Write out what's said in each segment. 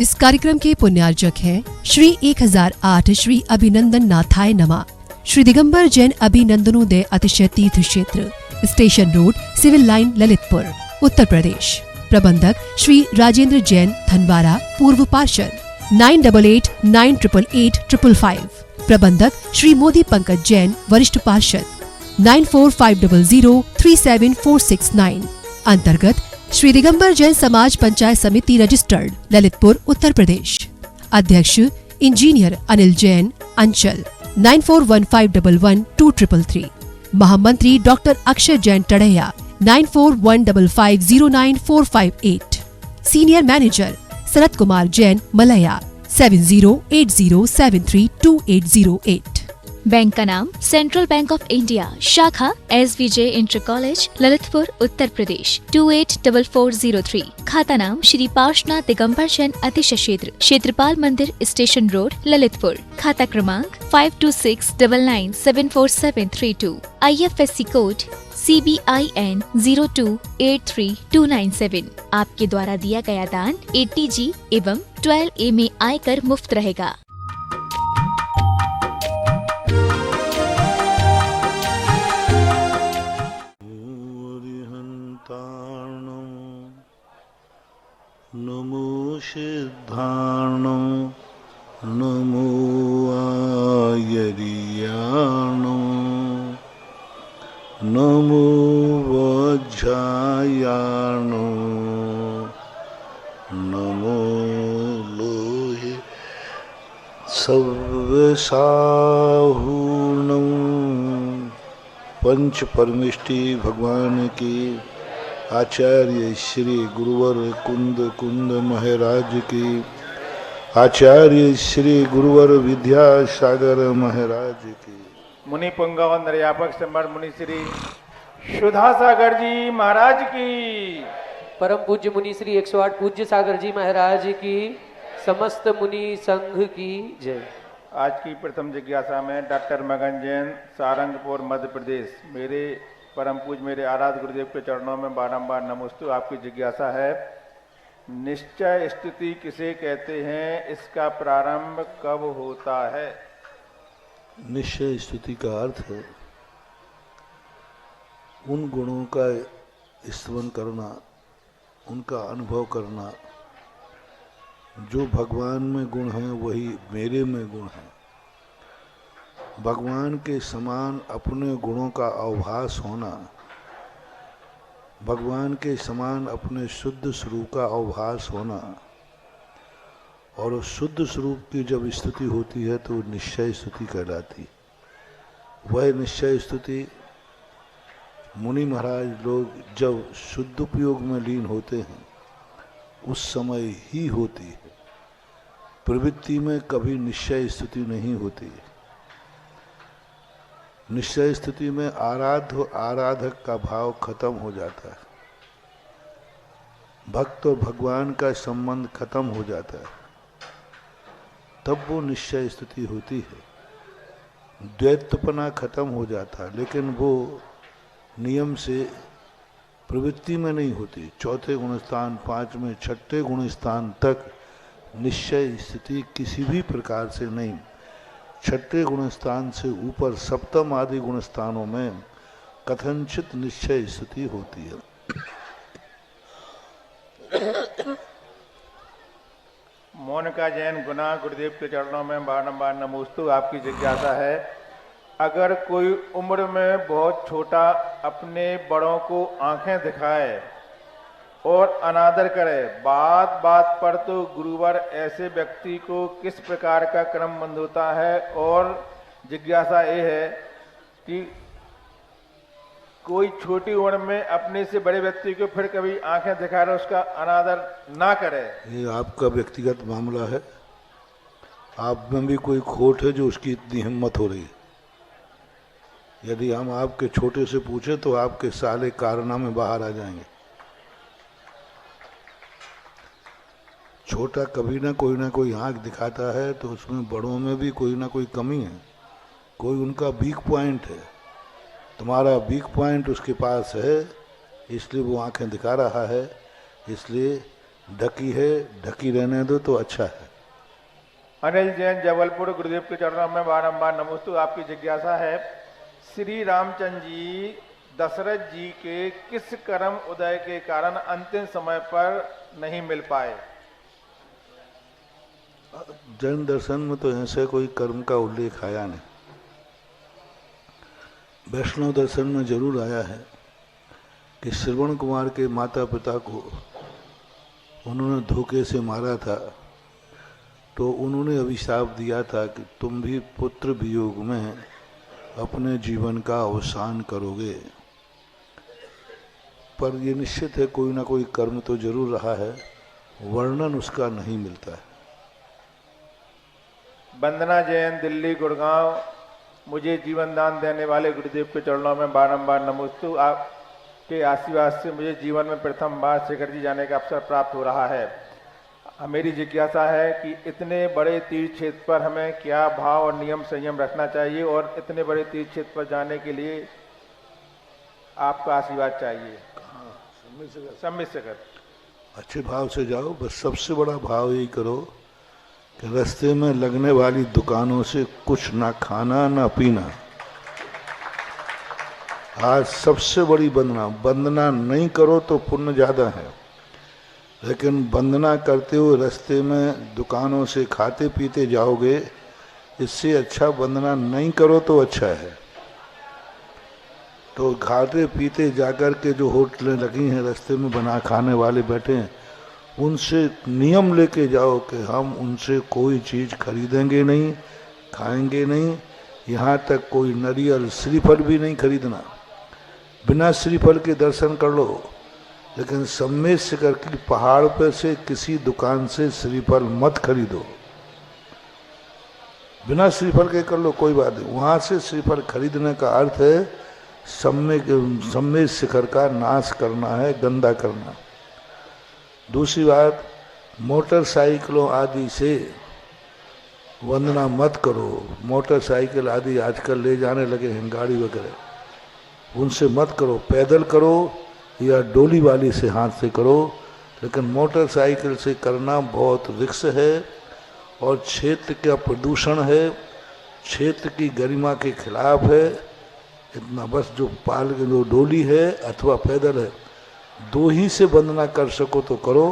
इस कार्यक्रम के पुण्यार्जक हैं श्री 1008 श्री अभिनंदन नाथाय नमः, श्री दिगंबर जैन अभिनंदनोदय अतिशय तीर्थ क्षेत्र, station road, civil line, Lalitpur, Uttar Pradesh. प्रबंधक श्री राजेंद्र जैन धनवारा, पूर्व पार्षद 9889888555। प्रबंधक श्री मोदी पंकज जैन, वरिष्ठ पार्षद 9450037469। अंतर्गत श्री दिगंबर जैन समाज पंचायत समिति रजिस्टर्ड, ललितपुर, उत्तर प्रदेश। अध्यक्ष इंजीनियर अनिल जैन, अंचल 9415112333। महामंत्री doctor Akshay Jain Tadaiya 9415509458। Senior manager Sharad Kumar Jain, Malaya 7080732808। Bank का नाम सेंट्रल बैंक ऑफ इंडिया, शाखा SVJ inter college, Lalitpur, Uttar Pradesh 284403। खाता नाम श्री पार्श्वनाथ दिगंबर जैन अतिशय क्षेत्र, क्षेत्रपाल मंदिर, स्टेशन रोड, ललितपुर। खाता क्रमांक 5269974732। IFSC code CBIN 0283297। आपके द्वारा दिया गया दान 80G एवं 12A में आयकर मुफ्त रहेगा। नमो सिद्धार्णं नमो आयर्याणं नमो वज्रायाणं नमो लोहे सव्यसाहुणं। पंच परमेष्टि भगवान की आचार्य श्री गुरुवर कुंद महाराज की, आचार्य श्री गुरुवर विद्यासागर महाराज की, मुनि पुंगव निर्यापक सम्राट मुनि श्री सुधा सागर जी महाराज की, परम पूज्य मुनि श्री 108 पूज्य सागर जी महाराज की, समस्त मुनि संघ की जय। आज की प्रथम जिज्ञासा में डॉक्टर मगन जैन, सारंगपुर, मध्य प्रदेश। मेरे परम पूज्य मेरे आराध्य गुरुदेव के चरणों में बारंबार नमोस्तु। आपकी जिज्ञासा है, निश्चय स्तुति किसे कहते हैं, इसका प्रारंभ कब होता है? निश्चय स्तुति का अर्थ है उन गुणों का स्तवन करना, उनका अनुभव करना। जो भगवान में गुण हैं वही मेरे में गुण हैं। भगवान के समान अपने गुणों का आभास होना, भगवान के समान अपने शुद्ध स्वरूप का आभास होना, और उस शुद्ध स्वरूप की जब स्तुति होती है तो निश्चय स्तुति कहलाती। वह निश्चय स्तुति मुनि महाराज लोग जब शुद्ध उपयोग में लीन होते हैं उस समय ही होती है। प्रवृत्ति में कभी निश्चय स्तुति नहीं होती। निश्चय स्थिति में आराध्य आराधक का भाव खत्म हो जाता है, भक्त और भगवान का संबंध खत्म हो जाता है, तब वो निश्चय स्थिति होती है। द्वैतपना खत्म हो जाता है, लेकिन वो नियम से प्रवृत्ति में नहीं होती। चौथे गुणस्थान, पांचवें, छठे गुणस्थान तक निश्चय स्थिति किसी भी प्रकार से नहीं। छठे गुणस्थान से ऊपर सप्तम आदि गुणस्थानों में कथनचित निश्चय स्थिति होती है। मोनिका जैन, गुना, गुरुदेव के चरणों में बारंबार नमोस्तु। आपकी जिज्ञासा है, अगर कोई उम्र में बहुत छोटा अपने बड़ों को आंखें दिखाए और अनादर करे, बात बात पर तो गुरुवर ऐसे व्यक्ति को किस प्रकार का क्रम बंद होता है? और जिज्ञासा ये है कि कोई छोटी उम्र में अपने से बड़े व्यक्ति को फिर कभी आंखें दिखा रहे उसका अनादर ना करे। ये आपका व्यक्तिगत मामला है। आप में भी कोई खोट है जो उसकी इतनी हिम्मत हो रही है। यदि हम आपके छोटे से पूछे तो आपके साले कारनामे बाहर आ जाएंगे। छोटा कभी ना कोई आंख दिखाता है तो उसमें बड़ों में भी कोई ना कोई कमी है, कोई उनका वीक पॉइंट है। तुम्हारा वीक पॉइंट उसके पास है, इसलिए वो आंखें दिखा रहा है। इसलिए ढकी है, ढकी रहने दो तो अच्छा है। अनिल जैन जबलपुर, गुरुदेव के चरणों में बारंबार नमोस्तु। आपकी जिज्ञासा है, श्री रामचंद्र जी दशरथ जी के किस कर्म उदय के कारण अंतिम समय पर नहीं मिल पाए? जैन दर्शन में तो ऐसे कोई कर्म का उल्लेख आया नहीं। वैष्णव दर्शन में जरूर आया है कि श्रवण कुमार के माता पिता को उन्होंने धोखे से मारा था, तो उन्होंने अभिशाप दिया था कि तुम भी पुत्र वियोग में अपने जीवन का अवसान करोगे। पर ये निश्चित है कोई ना कोई कर्म तो जरूर रहा है, वर्णन उसका नहीं मिलता है। वंदना जैन दिल्ली गुड़गांव, मुझे जीवन दान देने वाले गुरुदेव के चरणों में बारंबार नमोस्तु। आपके आशीर्वाद से मुझे जीवन में प्रथम बार शिखर जी जाने का अवसर प्राप्त हो रहा है। मेरी जिज्ञासा है कि इतने बड़े तीर्थ क्षेत्र पर हमें क्या भाव और नियम संयम रखना चाहिए, और इतने बड़े तीर्थ क्षेत्र पर जाने के लिए आपका आशीर्वाद चाहिए। सम्मित शिखर अच्छे भाव से जाओ, बस सबसे बड़ा भाव यही करो कि रास्ते में लगने वाली दुकानों से कुछ ना खाना ना पीना। आज सबसे बड़ी वंदना नहीं करो तो पुण्य ज्यादा है, लेकिन वंदना करते हुए रास्ते में दुकानों से खाते पीते जाओगे, इससे अच्छा वंदना नहीं करो तो अच्छा है। तो खाते पीते जाकर के जो होटलें लगी हैं रास्ते में बना खाने वाले बैठे हैं, उनसे नियम लेके जाओ कि हम उनसे कोई चीज़ खरीदेंगे नहीं, खाएंगे नहीं, यहाँ तक कोई नारियल श्रीफल भी नहीं खरीदना। बिना श्रीफल के दर्शन कर लो, लेकिन सम्मेद शिखर की पहाड़ पर से किसी दुकान से श्रीफल मत खरीदो। बिना श्रीफल के कर लो कोई बात नहीं, वहाँ से श्रीफल खरीदने का अर्थ है सम्मेद शिखर का नाश करना है, गंदा करना। दूसरी बात, मोटरसाइकिलों आदि से वंदना मत करो। मोटरसाइकिल आदि आजकल ले जाने लगे हैं, गाड़ी वगैरह, उनसे मत करो। पैदल करो या डोली वाली से हाथ से करो, लेकिन मोटरसाइकिल से करना बहुत रिस्क है और क्षेत्र का प्रदूषण है, क्षेत्र की गरिमा के खिलाफ है। इतना बस जो डोली है अथवा पैदल है, दो ही से वंदना कर सको तो करो,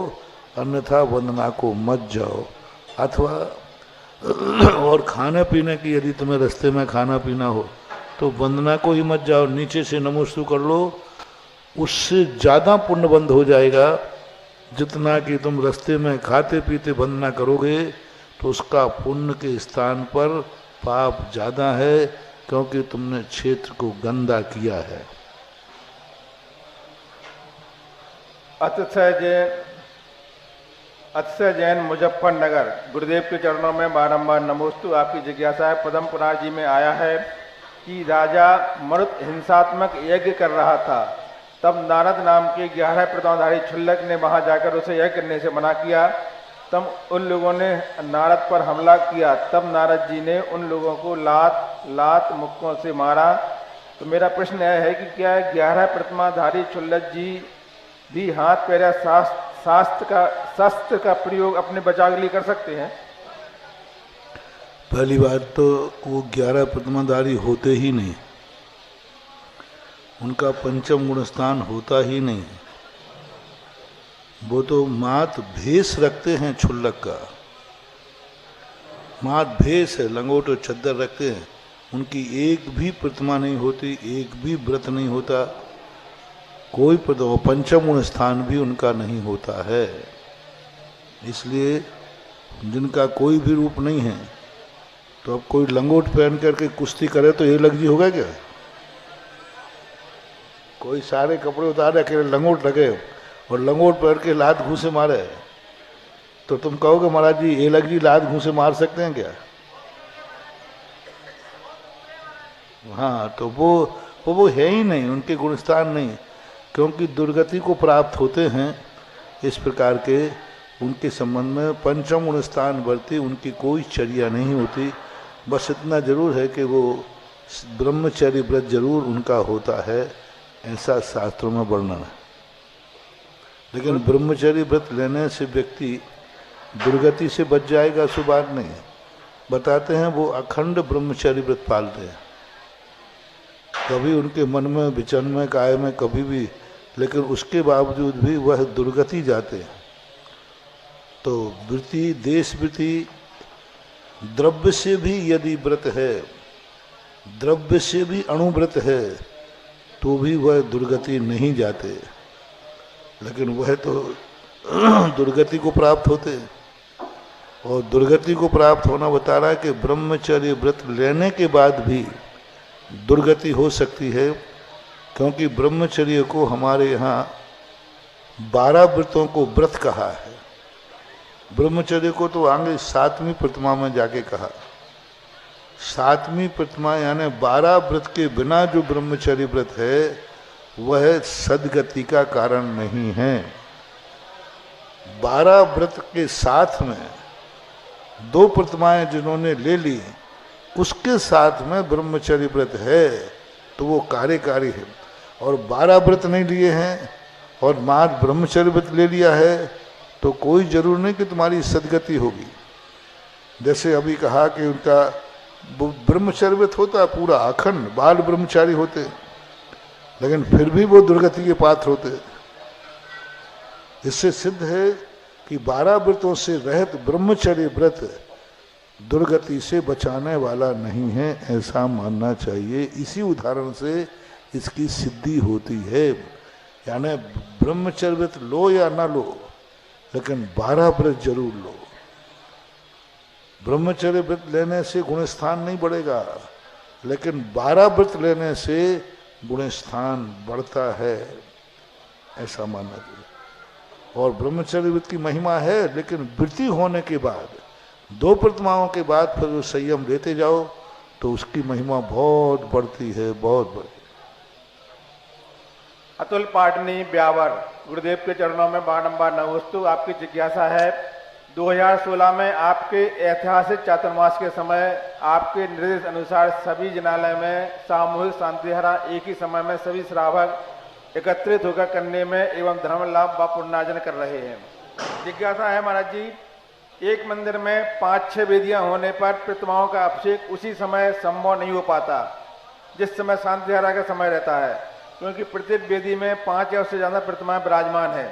अन्यथा वंदना को मत जाओ। अथवा और खाने पीने की यदि तुम्हें रास्ते में खाना पीना हो तो वंदना को ही मत जाओ, नीचे से नमोस्तु कर लो, उससे ज़्यादा पुण्य बंद हो जाएगा। जितना कि तुम रास्ते में खाते पीते वंदना करोगे तो उसका पुण्य के स्थान पर पाप ज़्यादा है, क्योंकि तुमने क्षेत्र को गंदा किया है। अतिशय जैन मुजफ्फरनगर, गुरुदेव के चरणों में बारंबार नमोस्तु। आपकी जिज्ञासा है, पद्म पुराण जी में आया है कि राजा मरुत हिंसात्मक यज्ञ कर रहा था, तब नारद नाम के 11 प्रतिमाधारी क्षुल्लक ने वहां जाकर उसे यज्ञ करने से मना किया। तब उन लोगों ने नारद पर हमला किया, तब नारद जी ने उन लोगों को लात मुक्कों से मारा। तो मेरा प्रश्न यह है कि क्या 11 प्रतिमाधारी क्षुल्लक जी भी हाथ पैर या शस्त्र का प्रयोग अपने बचाव के लिए कर सकते हैं? पहली बात तो वो 11 प्रतिमाधारी होते ही नहीं, उनका पंचम गुण स्थान होता ही नहीं। वो तो मात भेष रखते हैं, क्षुल्लक का मात भेष है, लंगोट और चद्दर रखते हैं, उनकी एक भी प्रतिमा नहीं होती, एक भी व्रत नहीं होता, कोई पंचम गुण स्थान भी उनका नहीं होता है। इसलिए जिनका कोई भी रूप नहीं है, तो अब कोई लंगोट पहन करके कुश्ती करे तो ये लग जी होगा क्या? कोई सारे कपड़े उतारे अकेले लंगोट लगे और लंगोट पहन के लात घूसे मारे, तो तुम कहोगे महाराज जी ये लग जी लात घूसे मार सकते हैं क्या? हाँ, तो वो है ही नहीं, उनके गुणस्थान नहीं, क्योंकि दुर्गति को प्राप्त होते हैं इस प्रकार के। उनके संबंध में पंचम गुण स्थान वर्ती उनकी कोई चर्या नहीं होती। बस इतना जरूर है कि वो ब्रह्मचर्य व्रत जरूर उनका होता है, ऐसा शास्त्रों में वर्णन है। लेकिन ब्रह्मचर्य व्रत लेने से व्यक्ति दुर्गति से बच जाएगा, सो बात नहीं है। बताते हैं वो अखंड ब्रह्मचर्य व्रत पालते हैं, कभी उनके मन में विचन में काय में कभी भी, लेकिन उसके बावजूद भी वह दुर्गति जाते हैं। तो वृत्ति, देश वृत्ति, द्रव्य से भी यदि व्रत है, द्रव्य से भी अणुव्रत है, तो भी वह दुर्गति नहीं जाते, लेकिन वह तो दुर्गति को प्राप्त होते हैं। और दुर्गति को प्राप्त होना बता रहा है कि ब्रह्मचर्य व्रत लेने के बाद भी दुर्गति हो सकती है, क्योंकि ब्रह्मचर्य को हमारे यहाँ 12 व्रतों को व्रत कहा है। ब्रह्मचर्य को तो आगे 7वीं प्रतिमा में जाके कहा। 7वीं प्रतिमा यानी 12 व्रत के बिना जो ब्रह्मचर्य व्रत है वह सद्गति का कारण नहीं है। 12 व्रत के साथ में 2 प्रतिमाएं जिन्होंने ले ली, उसके साथ में ब्रह्मचर्य व्रत है तो वो कार्यकारी है। और 12 व्रत नहीं लिए हैं और मात्र ब्रह्मचर्य व्रत ले लिया है तो कोई जरूर नहीं कि तुम्हारी सद्गति होगी। जैसे अभी कहा कि उनका ब्रह्मचर्य व्रत होता पूरा अखंड, बाल ब्रह्मचारी होते, लेकिन फिर भी वो दुर्गति के पात्र होते। इससे सिद्ध है कि 12 व्रतों से रहित ब्रह्मचर्य व्रत दुर्गति से बचाने वाला नहीं है, ऐसा मानना चाहिए। इसी उदाहरण से इसकी सिद्धि होती है। यानी ब्रह्मचर्य व्रत लो या ना लो, लेकिन 12 व्रत जरूर लो। ब्रह्मचर्य व्रत लेने से गुणस्थान नहीं बढ़ेगा, लेकिन 12 व्रत लेने से गुणस्थान बढ़ता है, ऐसा मानना चाहिए। और ब्रह्मचर्य व्रत की महिमा है, लेकिन वृत्ति होने के बाद 2 प्रतिमाओं के बाद फिर जो संयम लेते जाओ तो उसकी महिमा बहुत बढ़ती है, बहुत बढ़ती है। अतुल पाटनी ब्यावर, गुरुदेव के चरणों में बारंबार नमोस्तु। आपकी जिज्ञासा है, 2016 में आपके ऐतिहासिक चातुर्मास के समय आपके निर्देश अनुसार सभी जिनालय में सामूहिक शांतिधारा एक ही समय में सभी श्रावक एकत्रित होकर करने में एवं धर्म लाभ व पुण्यार्जन कर रहे हैं। जिज्ञासा है महाराज जी, एक मंदिर में 5-6 वेदियां होने पर प्रतिमाओं का अभिषेक उसी समय संभव नहीं हो पाता जिस समय शांतिधारा का समय रहता है, क्योंकि प्रत्येक वेदी में 5 या उससे ज्यादा प्रतिमाएं विराजमान है।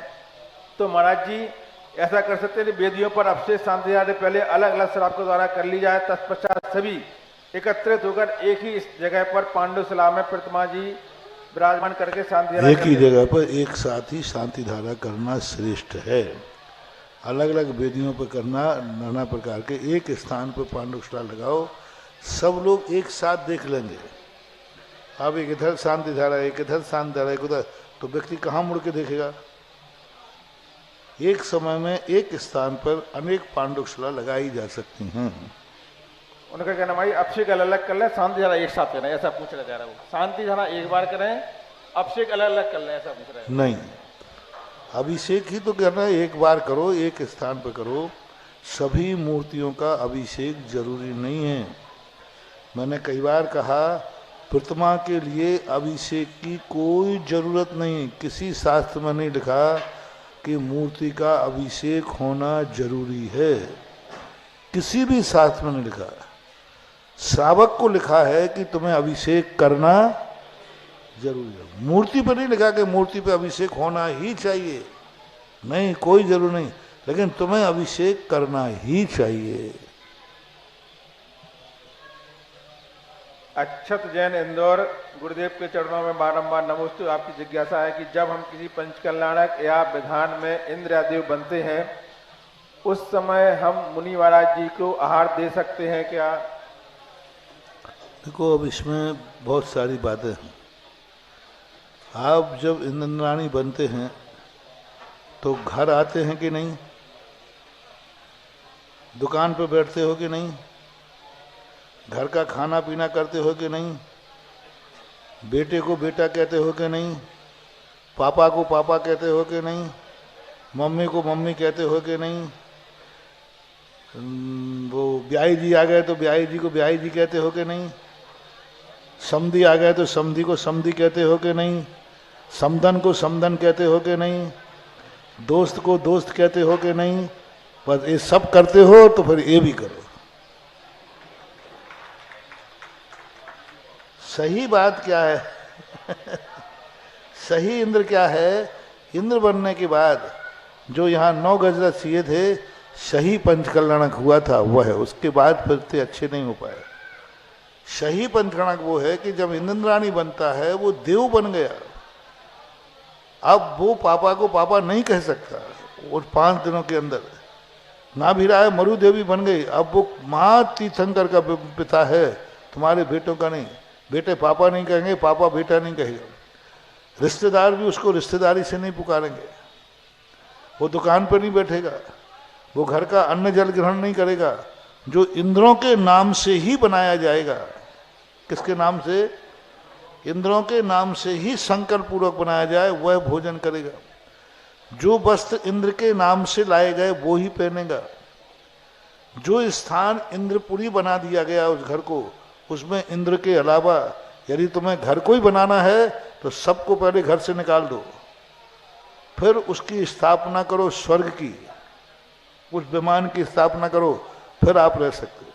तो महाराज जी ऐसा कर सकते हैं, वेदियों पर अभिषेक शांतिधारा पहले अलग अलग श्रावकों द्वारा कर ली जाए, तत्पश्चात सभी एकत्रित होकर एक ही जगह पर पांडुशिला में प्रतिमा जी विराजमान करके शांतिधारा एक ही जगह पर एक साथ ही शांतिधारा करना श्रेष्ठ है। अलग अलग वेदियों पर करना, नाना प्रकार के एक स्थान पर पांडुशिला लगाओ, सब लोग एक साथ देख लेंगे। अब एक इधर शांतिधारा, एक इधर शांतिधारा, एक उधर, तो व्यक्ति कहाँ मुड़ के देखेगा। एक समय में एक स्थान पर अनेक पांडुशिला लगाई जा सकती हैं। उनका कहना भाई अभिषेक अलग अलग कर लें, शांतिधारा एक साथ करें, ऐसा पूछना चाह रहा हूँ। शांतिधारा एक बार करें, अभिषेक अलग अलग कर लें, ऐसा पूछ रहे हैं। नहीं, अभिषेक ही तो करना है, एक बार करो, एक स्थान पर करो। सभी मूर्तियों का अभिषेक जरूरी नहीं है। मैंने कई बार कहा, प्रतिमा के लिए अभिषेक की कोई जरूरत नहीं। किसी शास्त्र में नहीं लिखा कि मूर्ति का अभिषेक होना जरूरी है, किसी भी शास्त्र में नहीं लिखा। श्रावक को लिखा है कि तुम्हें अभिषेक करना जरूरी है। मूर्ति पर नहीं लिखा कि मूर्ति पे अभिषेक होना ही चाहिए, नहीं, कोई जरूर नहीं, लेकिन तुम्हें अभिषेक करना ही चाहिए। अक्षत जैन इंदौर, गुरुदेव के चरणों में बारंबार नमोस्तु। आपकी जिज्ञासा है कि जब हम किसी पंचकल्याणक या विधान में इंद्र आदि बनते हैं, उस समय हम मुनि महाराज जी को आहार दे सकते हैं क्या? देखो, अब इसमें बहुत सारी बातें हैं। आप जब इंद्राणी बनते हैं तो घर आते हैं कि नहीं, दुकान पर बैठते हो कि नहीं, घर का खाना पीना करते हो कि नहीं, बेटे को बेटा कहते हो कि नहीं, पापा को पापा कहते हो कि नहीं, मम्मी को मम्मी कहते हो कि नहीं, वो ब्याई जी आ गए तो ब्याई जी को ब्याई जी कहते हो कि नहीं, समधी आ गए तो समधी को समधी कहते हो कि नहीं, समधन को समधन कहते हो कि नहीं, दोस्त को दोस्त कहते हो कि नहीं, बस ये सब करते हो तो फिर ये भी करो। सही बात क्या है? सही इंद्र क्या है? इंद्र बनने के बाद जो यहाँ 9 गजरत चाहिए थे, सही पंचकल्याणक हुआ था वह है। उसके बाद फिर ते अच्छे नहीं हो पाए। सही पंचकल्याणक वो है कि जब इंद्राणी बनता है वो देव बन गया। अब वो पापा को पापा नहीं कह सकता। वो 5 दिनों के अंदर ना भी रहा है, मरु देवी बन गई। अब वो महा तीर्थंकर का पिता है, तुम्हारे बेटों का नहीं। बेटे पापा नहीं कहेंगे, पापा बेटा नहीं कहेगा। रिश्तेदार भी उसको रिश्तेदारी से नहीं पुकारेंगे। वो दुकान पर नहीं बैठेगा, वो घर का अन्न जल ग्रहण नहीं करेगा। जो इंद्रों के नाम से ही बनाया जाएगा। किसके नाम से? इंद्रों के नाम से ही संकल्प पूर्वक बनाया जाए वह भोजन करेगा। जो वस्त्र इंद्र के नाम से लाए गए वो ही पहनेगा। जो स्थान इंद्रपुरी बना दिया गया उस घर को, उसमें इंद्र के अलावा यदि तुम्हें घर को ही बनाना है तो सबको पहले घर से निकाल दो, फिर उसकी स्थापना करो स्वर्ग की, उस विमान की स्थापना करो, फिर आप रह सकते हो।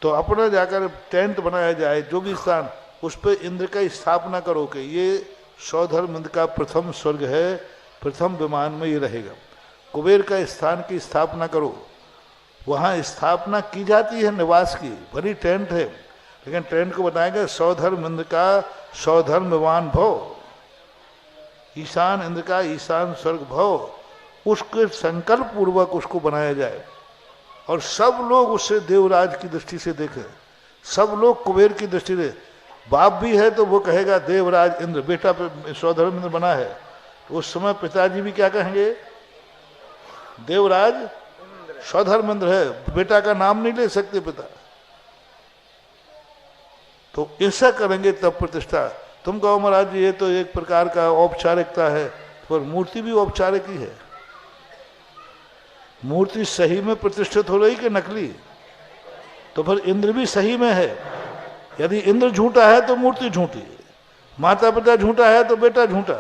तो अपना जाकर टेंट बनाया जाए, जो भी स्थान, उस पर इंद्र का स्थापना करो कि ये सौधर्म इंद्र का प्रथम स्वर्ग है, प्रथम विमान में ये रहेगा। कुबेर का स्थान की स्थापना करो, वहाँ स्थापना की जाती है निवास की, भली टेंट है, लेकिन टेंट को बताएगा सौधर्म इंद्र का सौधर्म विमान भव, ईशान इंद्र का ईशान स्वर्ग भव। उसके संकल्प पूर्वक उसको बनाया जाए और सब लोग उसे देवराज की दृष्टि से देखें, सब लोग कुबेर की दृष्टि से। बाप भी है तो वो कहेगा देवराज इंद्र, बेटा पे सौधर्म इंद्र बना है, तो उस समय पिताजी भी क्या कहेंगे? देवराज सौधर्म इंद्र है, बेटा का नाम नहीं ले सकते पिता। तो ऐसा करेंगे तब प्रतिष्ठा। तुम कहो महाराज ये तो एक प्रकार का औपचारिकता है, पर मूर्ति भी औपचारिक ही है। मूर्ति सही में प्रतिष्ठित हो रही कि नकली? तो फिर इंद्र भी सही में है। यदि इंद्र झूठा है तो मूर्ति झूठी है, माता पिता झूठा है तो बेटा झूठा।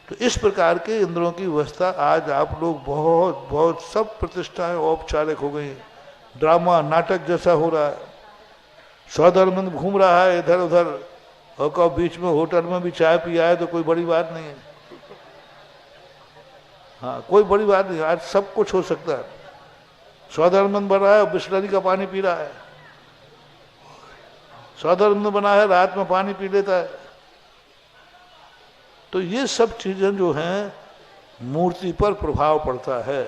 तो इस प्रकार के इंद्रों की व्यवस्था आज आप लोग बहुत बहुत सब प्रतिष्ठाएं औपचारिक हो गई। ड्रामा नाटक जैसा हो रहा है, सौधर्म घूम रहा है इधर उधर, और कब बीच में होटल में भी चाय पिया है तो कोई बड़ी बात नहीं है। हाँ, कोई बड़ी बात नहीं, आज सब कुछ हो सकता है। सौधर्म बन रहा है और बिस्लरी का पानी पी रहा है, सौधर्म बना है रात में पानी पी लेता है। तो ये सब चीजें जो हैं मूर्ति पर प्रभाव पड़ता है।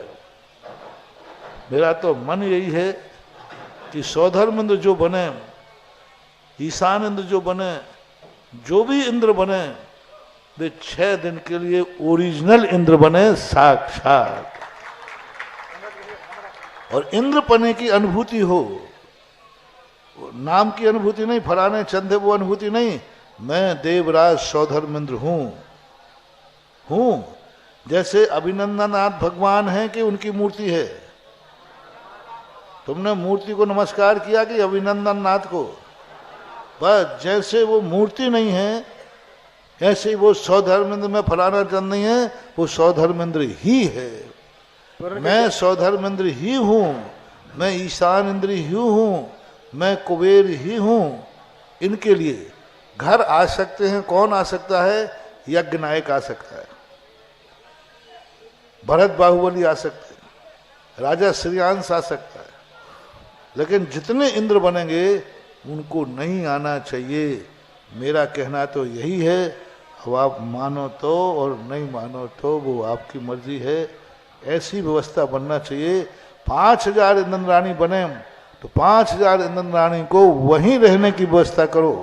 मेरा तो मन यही है कि सौधर्म इंद्र जो बने, ईशान इंद्र जो बने, जो भी इंद्र बने, वे 6 दिन के लिए ओरिजिनल इंद्र बने साक्षात, और इंद्र पने की अनुभूति हो, नाम की अनुभूति नहीं, फलाने चंदे वो अनुभूति नहीं। मैं देवराज सौधर्म इंद्र हूं। जैसे अभिनंदनाथ भगवान हैं कि उनकी मूर्ति है। तुमने मूर्ति को नमस्कार किया कि अभिनंदननाथ को? बस जैसे वो मूर्ति नहीं है ऐसे ही वो सौधर्मेंद्र में फलाना चंद नहीं है, वो सौधर्मेंद्र ही है। मैं सौधर्मेंद्र ही हूं, मैं ईशान इंद्र ही हूं, मैं कुबेर ही हूं। इनके लिए घर आ सकते हैं। कौन आ सकता है? यज्ञ नायक आ सकता है, भरत बाहुबली आ सकते हैं, राजा श्रीयांश आ सकता है, लेकिन जितने इंद्र बनेंगे उनको नहीं आना चाहिए। मेरा कहना तो यही है। अब आप मानो तो और नहीं मानो तो वो आपकी मर्जी है। ऐसी व्यवस्था बनना चाहिए। 5000 इंद्राणी बने तो 5000 इंद्राणी को वहीं रहने की व्यवस्था करो।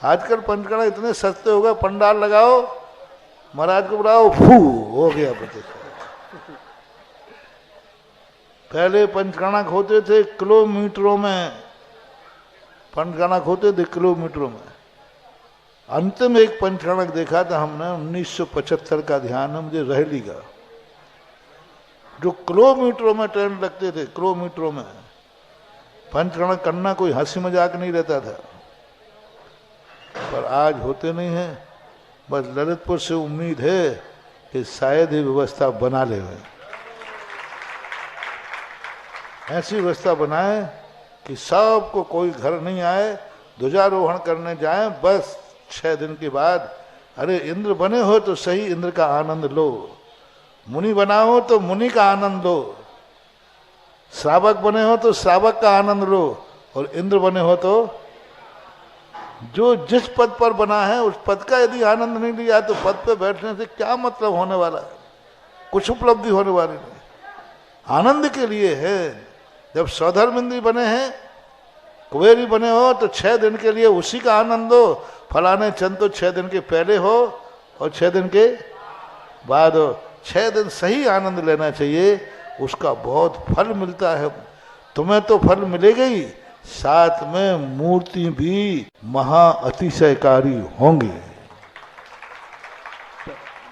आजकल पंचकड़ा इतने सस्ते हो गए, पंडाल लगाओ, महाराज को बुलाओ, फू हो गया प्रतिष्ठा। पहले पंचकणक होते थे किलोमीटरों में, पंचकणक होते थे किलोमीटरों में। अंतिम एक पंचकणक देखा था हमने 1975 का, ध्यान है मुझे, रहली का, जो किलोमीटरों में ट्रेन लगते थे, किलोमीटरों में। पंचकणक करना कोई हंसी मजाक नहीं रहता था, पर आज होते नहीं है। बस ललितपुर से उम्मीद है कि शायद ये व्यवस्था बना ले, ऐसी व्यवस्था बनाए कि सबको कोई घर नहीं आए, ध्वजारोहण करने जाएं, बस 6 दिन के बाद अरे इंद्र बने हो तो सही, इंद्र का आनंद लो, मुनि बना हो तो मुनि का आनंद लो, श्रावक बने हो तो श्रावक का आनंद लो, और इंद्र बने हो तो जो जिस पद पर बना है उस पद का यदि आनंद नहीं लिया तो पद पे बैठने से क्या मतलब होने वाला है, कुछ उपलब्धि होने वाली नहीं। आनंद के लिए है। जब स्वधर्मेंद्री बने हैं, कुबेरी बने हो तो 6 दिन के लिए उसी का आनंद हो, फलाने चंद तो 6 दिन के पहले हो और 6 दिन के बाद हो। 6 दिन सही आनंद लेना चाहिए, उसका बहुत फल मिलता है। तुम्हें तो फल मिलेगा ही, साथ में मूर्ति भी महा अतिशयकारी होंगी।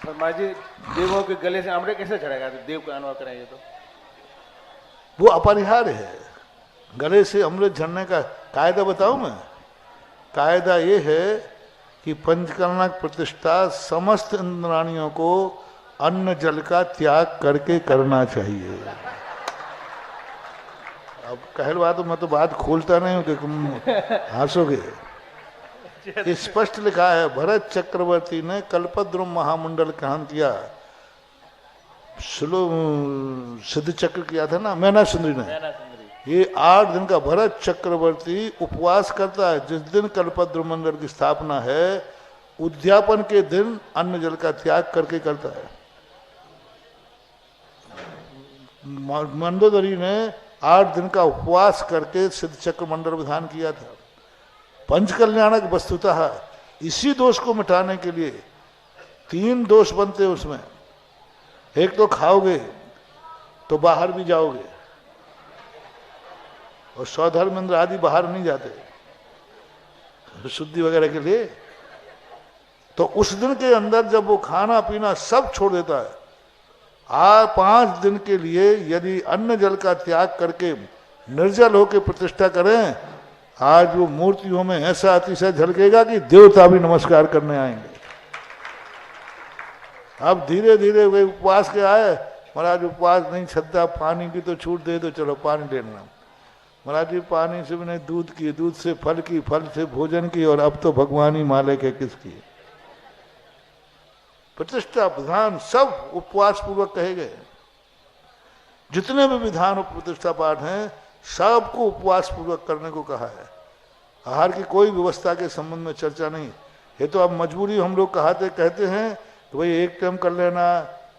शर्मा जी, देवों के गले से अमृत कैसे चढ़ेगा? तो देव का अनुभव कराएंगे तो वो अपरिहार्य है। गले से अमृत झरने का कायदा बताऊं मैं? कायदा ये है कि पंचकर्णक प्रतिष्ठा समस्त इंद्राणियों को अन्न जल का त्याग करके करना चाहिए। अब कहलवा तो मैं तो बात खोलता नहीं हूं कि तुम हंसोगे। स्पष्ट लिखा है, भरत चक्रवर्ती ने कल्पद्रुम महामंडल कहन किया, सिद्ध चक्र किया था ना मैना सुंदरी ने। ये 8 दिन का भरत चक्रवर्ती उपवास करता है। जिस दिन कल्पद्रुम मंडल की स्थापना है, उद्यापन के दिन अन्न जल का त्याग करके करता है। मंदोदरी ने 8 दिन का उपवास करके सिद्ध चक्र मंडल विधान किया था। पंचकल्याणक वस्तुतः इसी दोष को मिटाने के लिए 3 दोष बनते उसमें। एक तो खाओगे तो बाहर भी जाओगे, और स्वधर्मेंद्र आदि बाहर नहीं जाते शुद्धि वगैरह के लिए। तो उस दिन के अंदर जब वो खाना पीना सब छोड़ देता है, 5 दिन के लिए यदि अन्न जल का त्याग करके निर्जल होकर प्रतिष्ठा करें, आज वो मूर्तियों में ऐसा अतिशय झलकेगा कि देवता भी नमस्कार करने आएंगे। अब धीरे धीरे वे उपवास के आए, महाराज उपवास नहीं छलता, पानी की तो छूट दे दो, चलो पानी ले लेना। महाराज जी पानी से भी नहीं, दूध की, दूध से फल की, फल से भोजन की, और अब तो भगवान ही मालिक है किसकी। प्रतिष्ठा विधान सब उपवास पूर्वक कहे गए। जितने भी विधान प्रतिष्ठा पाठ हैं सबको उपवास पूर्वक करने को कहा है। आहार की कोई व्यवस्था के संबंध में चर्चा नहीं। ये तो अब मजबूरी हम लोग कहते हैं तो भाई एक टाइम कर लेना,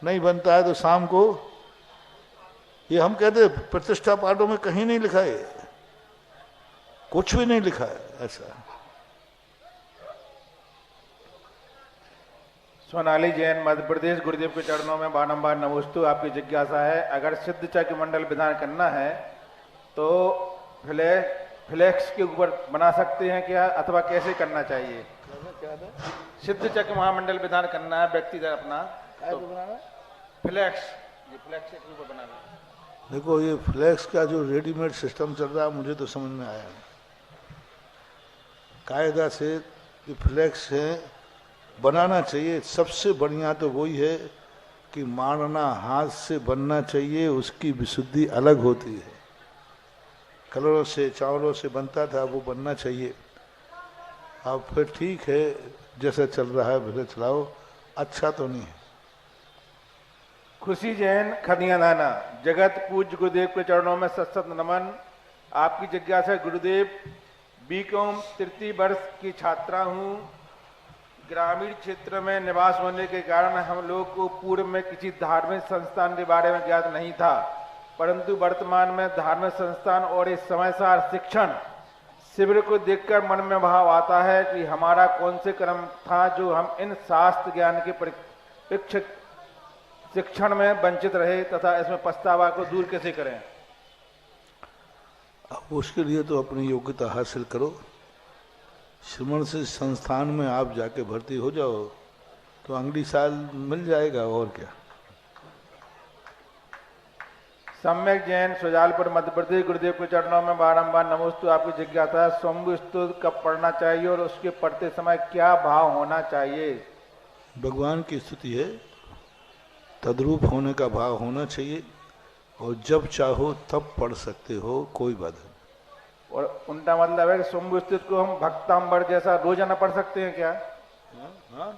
नहीं बनता है तो शाम को। ये हम कहते प्रतिष्ठा पाठों में कहीं नहीं लिखा है, कुछ भी नहीं लिखा है ऐसा। सोनाली जैन, मध्य प्रदेश। गुरुदेव के चरणों में बारंबार नमोस्तु। आपकी जिज्ञासा है, अगर सिद्ध चक्र मंडल विधान करना है तो फ्लेक्स के ऊपर बना सकते हैं क्या, अथवा कैसे करना चाहिए? सिद्ध चक्र महामंडल विधान करना है व्यक्तिगत अपना, तो फ्लेक्स, ये फ्लेक्स के ऊपर बनाना। देखो ये फ्लेक्स का जो रेडीमेड सिस्टम चल रहा है मुझे तो समझ में आया। कायदा से ये फ्लेक्स है बनाना चाहिए। सबसे बढ़िया तो वही है कि मारना हाथ से बनना चाहिए, उसकी विशुद्धि अलग होती है। कलरों से चावलों से बनता था वो बनना चाहिए। अब फिर ठीक है जैसा चल रहा है भले चलाओ, अच्छा तो नहीं है। खुशी जैन, खदिया नाना। जगत पूज्य गुरुदेव के चरणों में सत नमन। आपकी जिज्ञासा है, गुरुदेव बीकॉम तृतीय वर्ष की छात्रा हूँ। ग्रामीण क्षेत्र में निवास होने के कारण हम लोग को पूर्व में किसी धार्मिक संस्थान के बारे में ज्ञात नहीं था, परंतु वर्तमान में धार्मिक संस्थान और इस समयसार शिक्षण शिविर को देखकर मन में भाव आता है कि हमारा कौन से कर्म था जो हम इन शास्त्र ज्ञान के शिक्षण में वंचित रहे, तथा इसमें पछतावा को दूर कैसे करें? अब उसके लिए तो अपनी योग्यता हासिल करो। श्रमण से संस्थान में आप जाके भर्ती हो जाओ तो अगली साल मिल जाएगा, और क्या। सम्यक जैन, सुजालपुर, मध्य प्रदेश। गुरुदेव के चरणों में बारंबार नमोस्तु। आपकी जिज्ञासा है, शंभु स्तुति कब पढ़ना चाहिए और उसके पढ़ते समय क्या भाव होना चाहिए? भगवान की स्तुति है, तद्रूप होने का भाव होना चाहिए और जब चाहो तब पढ़ सकते हो, कोई बात नहीं। और उनका मतलब है कि शंभु स्तुति को हम भक्तांबर जैसा रोजाना पढ़ सकते हैं क्या?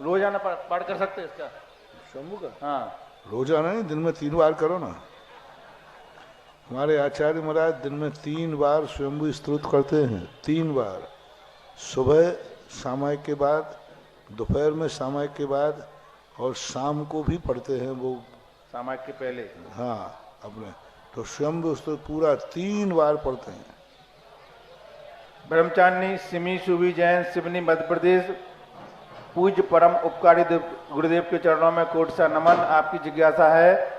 रोजाना पढ़ कर सकते हैं इसका शंभु का? हाँ, रोजाना नहीं, दिन में 3 बार करो ना। हमारे आचार्य महाराज दिन में 3 बार स्वयंभू स्तुति करते हैं, 3 बार, सुबह सामायिक के बाद, दोपहर में सामायिक के बाद, और शाम को भी पढ़ते हैं वो सामायिक के पहले। हाँ अपने, तो स्वयंभू स्तुति पूरा 3 बार पढ़ते हैं। ब्रह्मचारिणी सिमी सुबी जैन सिवनी मध्य प्रदेश। पूज्य परम उपकारी गुरुदेव के चरणों में कोटि सा नमन। आपकी जिज्ञासा है,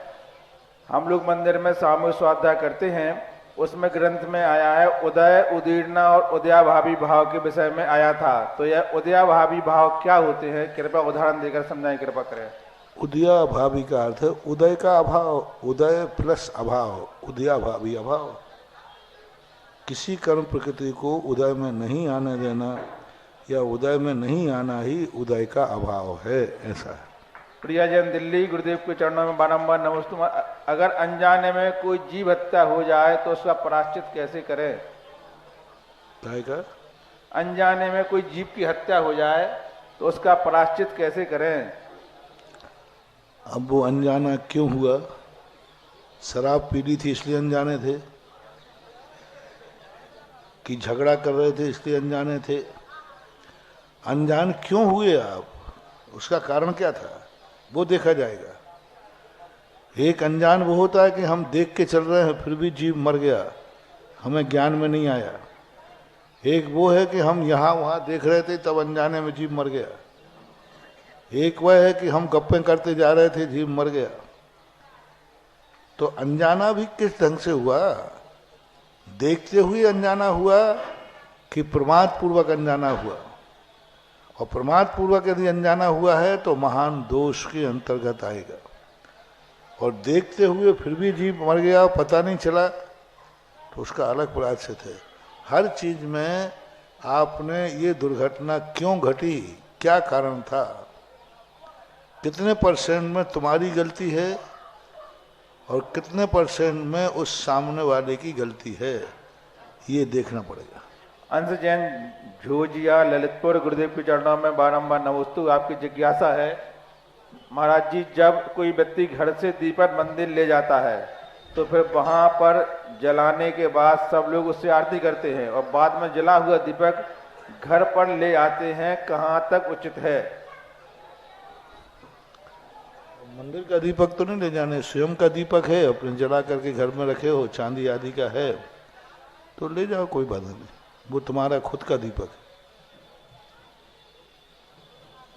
हम लोग मंदिर में सामूहिक स्वाध्याय करते हैं, उसमें ग्रंथ में आया है उदय, उदीर्णा और उदयाभावी भाव के विषय में आया था, तो यह उदयाभावी भाव क्या होते हैं? कृपया उदाहरण देकर समझाएं, कृपा करें। उदयाभावी का अर्थ है उदय का अभाव, उदय प्लस अभाव, उदयाभावी अभाव। किसी कर्म प्रकृति को उदय में नहीं आने देना या उदय में नहीं आना ही उदय का अभाव है, ऐसा है। प्रिया जैन दिल्ली। गुरुदेव के चरणों में बारंबार नमस्ते। अगर अनजाने में कोई जीव हत्या हो जाए तो उसका प्रायश्चित कैसे करें? का? अनजाने में कोई जीव की हत्या हो जाए तो उसका प्रायश्चित कैसे करें? अब वो अनजाना क्यों हुआ? शराब पी ली थी इसलिए अनजाने थे, कि झगड़ा कर रहे थे इसलिए अनजाने थे? अनजान क्यों हुए आप, उसका कारण क्या था, वो देखा जाएगा। एक अनजान वो होता है कि हम देख के चल रहे हैं फिर भी जीव मर गया, हमें ज्ञान में नहीं आया। एक वो है कि हम यहाँ वहाँ देख रहे थे तब अनजाने में जीव मर गया। एक वह है कि हम गप्पें करते जा रहे थे, जीव मर गया। तो अनजाना भी किस ढंग से हुआ? देखते हुए अनजाना हुआ कि प्रमाद पूर्वक अनजाना हुआ? और प्रमाद पूर्वक यदि अनजाना हुआ है तो महान दोष के अंतर्गत आएगा। और देखते हुए फिर भी जीव मर गया, पता नहीं चला, तो उसका अलग प्रायश्चित है। हर चीज में आपने ये दुर्घटना क्यों घटी, क्या कारण था, कितने % में तुम्हारी गलती है और कितने % में उस सामने वाले की गलती है, ये देखना पड़ेगा। अंश जैन झोजिया ललितपुर। गुरुदेव के चरणों में बारंबार नमोस्तु। आपकी जिज्ञासा है, महाराज जी जब कोई व्यक्ति घर से दीपक मंदिर ले जाता है तो फिर वहां पर जलाने के बाद सब लोग उससे आरती करते हैं और बाद में जला हुआ दीपक घर पर ले आते हैं, कहाँ तक उचित है? मंदिर का दीपक तो नहीं ले जाने, स्वयं का दीपक है, अपने जला करके घर में रखे हो, चांदी आदि का है तो ले जाओ, कोई बात नहीं, वो तुम्हारा खुद का दीपक है।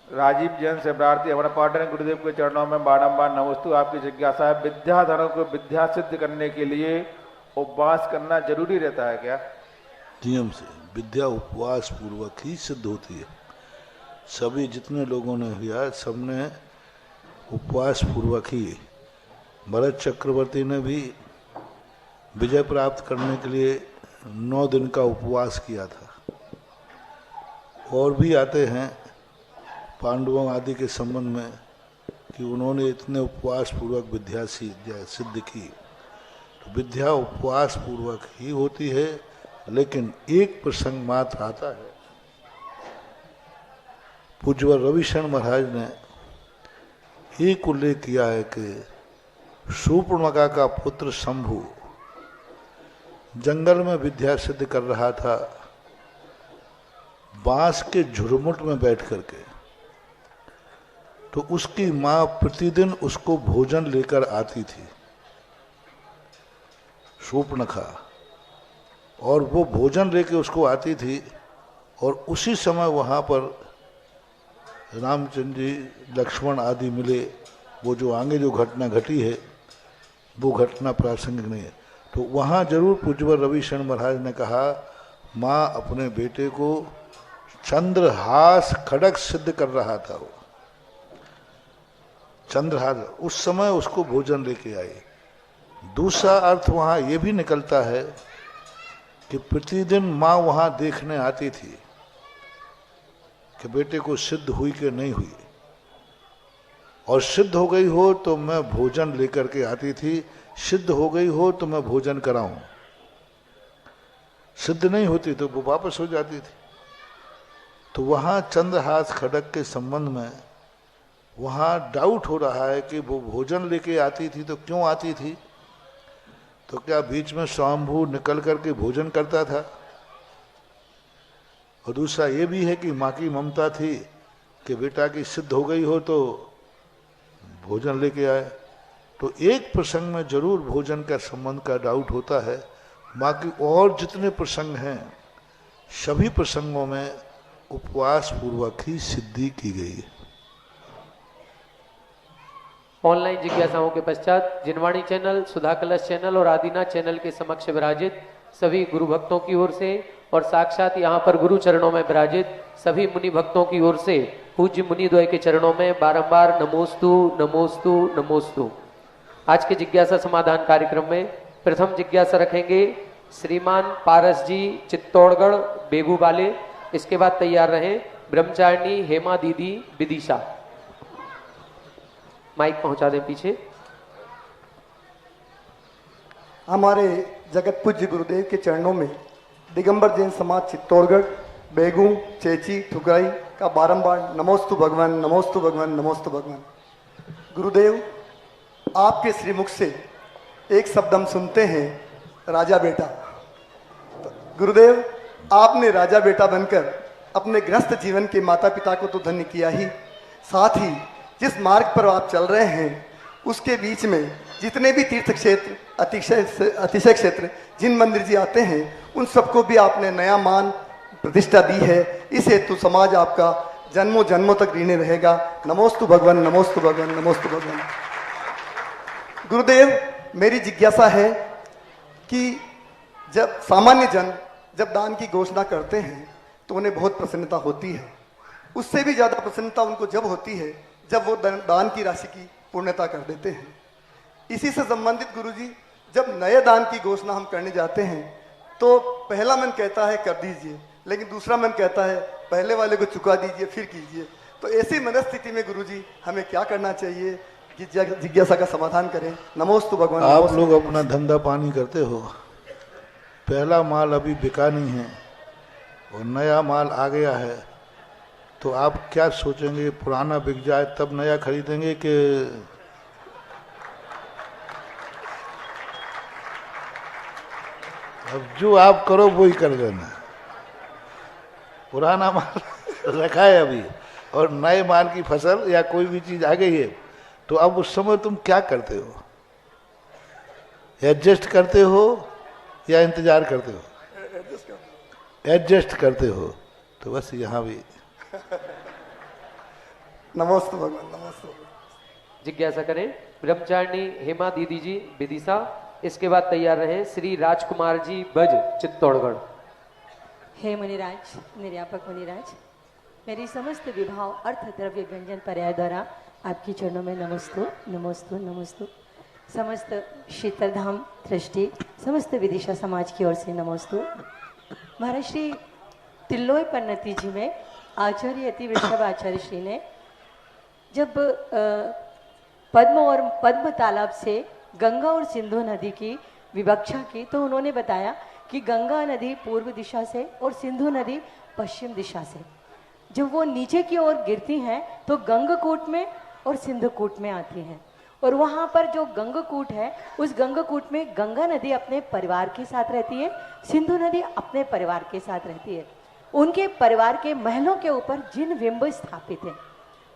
राजीव जैन से प्रार्थी हमारा पार्टनर। गुरुदेव के चरणों में बारंबार नमोस्तु। आपकी जिज्ञासा है, विद्याधरों को विद्या सिद्ध करने के लिए उपवास करना जरूरी रहता है क्या? नियम से विद्या उपवास पूर्वक ही सिद्ध होती है। सभी जितने लोगों ने किया सबने उपवास पूर्वक ही। भरत चक्रवर्ती ने भी विजय प्राप्त करने के लिए 9 दिन का उपवास किया था। और भी आते हैं पांडवों आदि के संबंध में कि उन्होंने इतने उपवास पूर्वक विद्या सिद्ध की। तो विद्या उपवास पूर्वक ही होती है, लेकिन एक प्रसंग मात्र आता है। पूज्य रविशरण महाराज ने एक उल्लेख किया है कि शूर्पणखा का पुत्र शंभु जंगल में विद्या सिद्ध कर रहा था, बांस के झुरमुट में बैठ करके। तो उसकी माँ प्रतिदिन उसको भोजन लेकर आती थी, शूर्पणखा, और वो भोजन लेके उसको आती थी। और उसी समय वहाँ पर रामचंद्र जी, लक्ष्मण आदि मिले। वो जो आगे जो घटना घटी है वो घटना प्रासंगिक नहीं है। तो वहाँ जरूर पूज्य रविशरण महाराज ने कहा, माँ अपने बेटे को चंद्रहास खड्ग सिद्ध कर रहा था। वो चंद्रहास, उस समय उसको भोजन लेके आए। दूसरा अर्थ वहाँ ये भी निकलता है कि प्रतिदिन माँ वहाँ देखने आती थी कि बेटे को सिद्ध हुई कि नहीं हुई। और सिद्ध हो गई हो तो मैं भोजन लेकर के आती थी, सिद्ध हो गई हो तो मैं भोजन कराऊं, सिद्ध नहीं होती तो वो वापस हो जाती थी। तो वहाँ चंद्रहास खड्ग के संबंध में वहाँ डाउट हो रहा है कि वो भोजन लेके आती थी तो क्यों आती थी, तो क्या बीच में स्वयंभू निकल करके भोजन करता था। और दूसरा ये भी है कि माँ की ममता थी कि बेटा की सिद्ध हो गई हो तो भोजन लेके आए। तो एक प्रसंग में जरूर भोजन का संबंध का डाउट होता है। बाकी और जितने प्रसंग हैं सभी प्रसंगों में उपवास पूर्वक ही सिद्धि की गई है। ऑनलाइन जिज्ञासाओं के पश्चात जिनवाणी चैनल, सुधा कलश चैनल और आदिनाथ चैनल के समक्ष विराजित सभी गुरु भक्तों की ओर से और साक्षात यहाँ पर गुरु चरणों में विराजित सभी मुनि भक्तों की ओर से पूज्य मुनि द्वय के चरणों में बारंबार नमोस्तु नमोस्तु नमोस्तु। आज के जिज्ञासा समाधान कार्यक्रम में प्रथम जिज्ञासा रखेंगे श्रीमान पारस जी चित्तौड़गढ़ बेगू वाले। इसके बाद तैयार रहें ब्रह्मचारिणी हेमा दीदी विदिशा। माइक पहुंचा दें पीछे। हमारे जगत पूज्य गुरुदेव के चरणों में दिगंबर जैन समाज चित्तौड़गढ़ बेगू चेची ठुकराई का बारंबार नमोस्तु भगवान नमोस्तु भगवान नमोस्तु भगवान। गुरुदेव, आपके श्रीमुख से एक शब्द हम सुनते हैं, राजा बेटा। तो गुरुदेव, आपने राजा बेटा बनकर अपने गृहस्थ जीवन के माता पिता को तो धन्य किया ही, साथ ही जिस मार्ग पर आप चल रहे हैं उसके बीच में जितने भी तीर्थ क्षेत्र अतिशय क्षेत्र जिन मंदिर जी आते हैं उन सबको भी आपने नया मान प्रतिष्ठा दी है। इस हेतु समाज आपका जन्मों जन्मों तक ऋणी रहेगा। नमोस्तु भगवान नमोस्तु भगवान नमोस्तु भगवान। गुरुदेव, मेरी जिज्ञासा है कि जब सामान्य जन जब दान की घोषणा करते हैं तो उन्हें बहुत प्रसन्नता होती है। उससे भी ज़्यादा प्रसन्नता उनको जब होती है जब वो दान की राशि की पूर्णता कर देते हैं। इसी से संबंधित गुरुजी, जब नए दान की घोषणा हम करने जाते हैं तो पहला मन कहता है कर दीजिए, लेकिन दूसरा मन कहता है पहले वाले को चुका दीजिए फिर कीजिए। तो ऐसी मनस्थिति में गुरुजी हमें क्या करना चाहिए कि जिज्ञासा का समाधान करें। नमोस्तु भगवान। आप लोग अपना धंधा पानी करते हो, पहला माल अभी बिका नहीं है और नया माल आ गया है, तो आप क्या सोचेंगे, पुराना बिक जाए तब नया खरीदेंगे कि अब जो आप करो वो ही कर देना। पुराना माल रखा है अभी और नए माल की फसल या कोई भी चीज आ गई है, तो अब उस समय तुम क्या करते हो? एडजस्ट करते हो या इंतजार करते हो? एडजस्ट करते हो। तो बस यहाँ भी नमोस्तु भगवान नमोस्तु। जिज्ञासा करें ब्रह्मचारिणी हेमा दीदी जी विदिशा। इसके बाद तैयार रहे श्री राजकुमार जी बज चित्तौड़गढ़। हे मुनिराज, निर्यापक मुनिराज, मेरी समस्त विभाव अर्थ द्रव्य व्यंजन पर्याय द्वारा आपकी चरणों में नमोस्तु नमोस्तु नमोस्तु। समस्त शीतलधाम दृष्टि समस्त विदिशा समाज की ओर से नमोस्तु। महाराज श्री तिल्लोय पन्नती जी में आचार्य अति वृषभ आचार्य श्री ने जब पद्म और पद्म तालाब से गंगा और सिंधु नदी की विवक्षा की तो उन्होंने बताया कि गंगा नदी पूर्व दिशा से और सिंधु नदी पश्चिम दिशा से जब वो नीचे की ओर गिरती हैं तो गंगकूट में और सिंधुकूट में आती हैं। और वहाँ पर जो गंगकूट है उस गंगकूट में गंगा नदी अपने परिवार के साथ रहती है, सिंधु नदी अपने परिवार के साथ रहती है। उनके परिवार के महलों के ऊपर जिन बिंब स्थापित हैं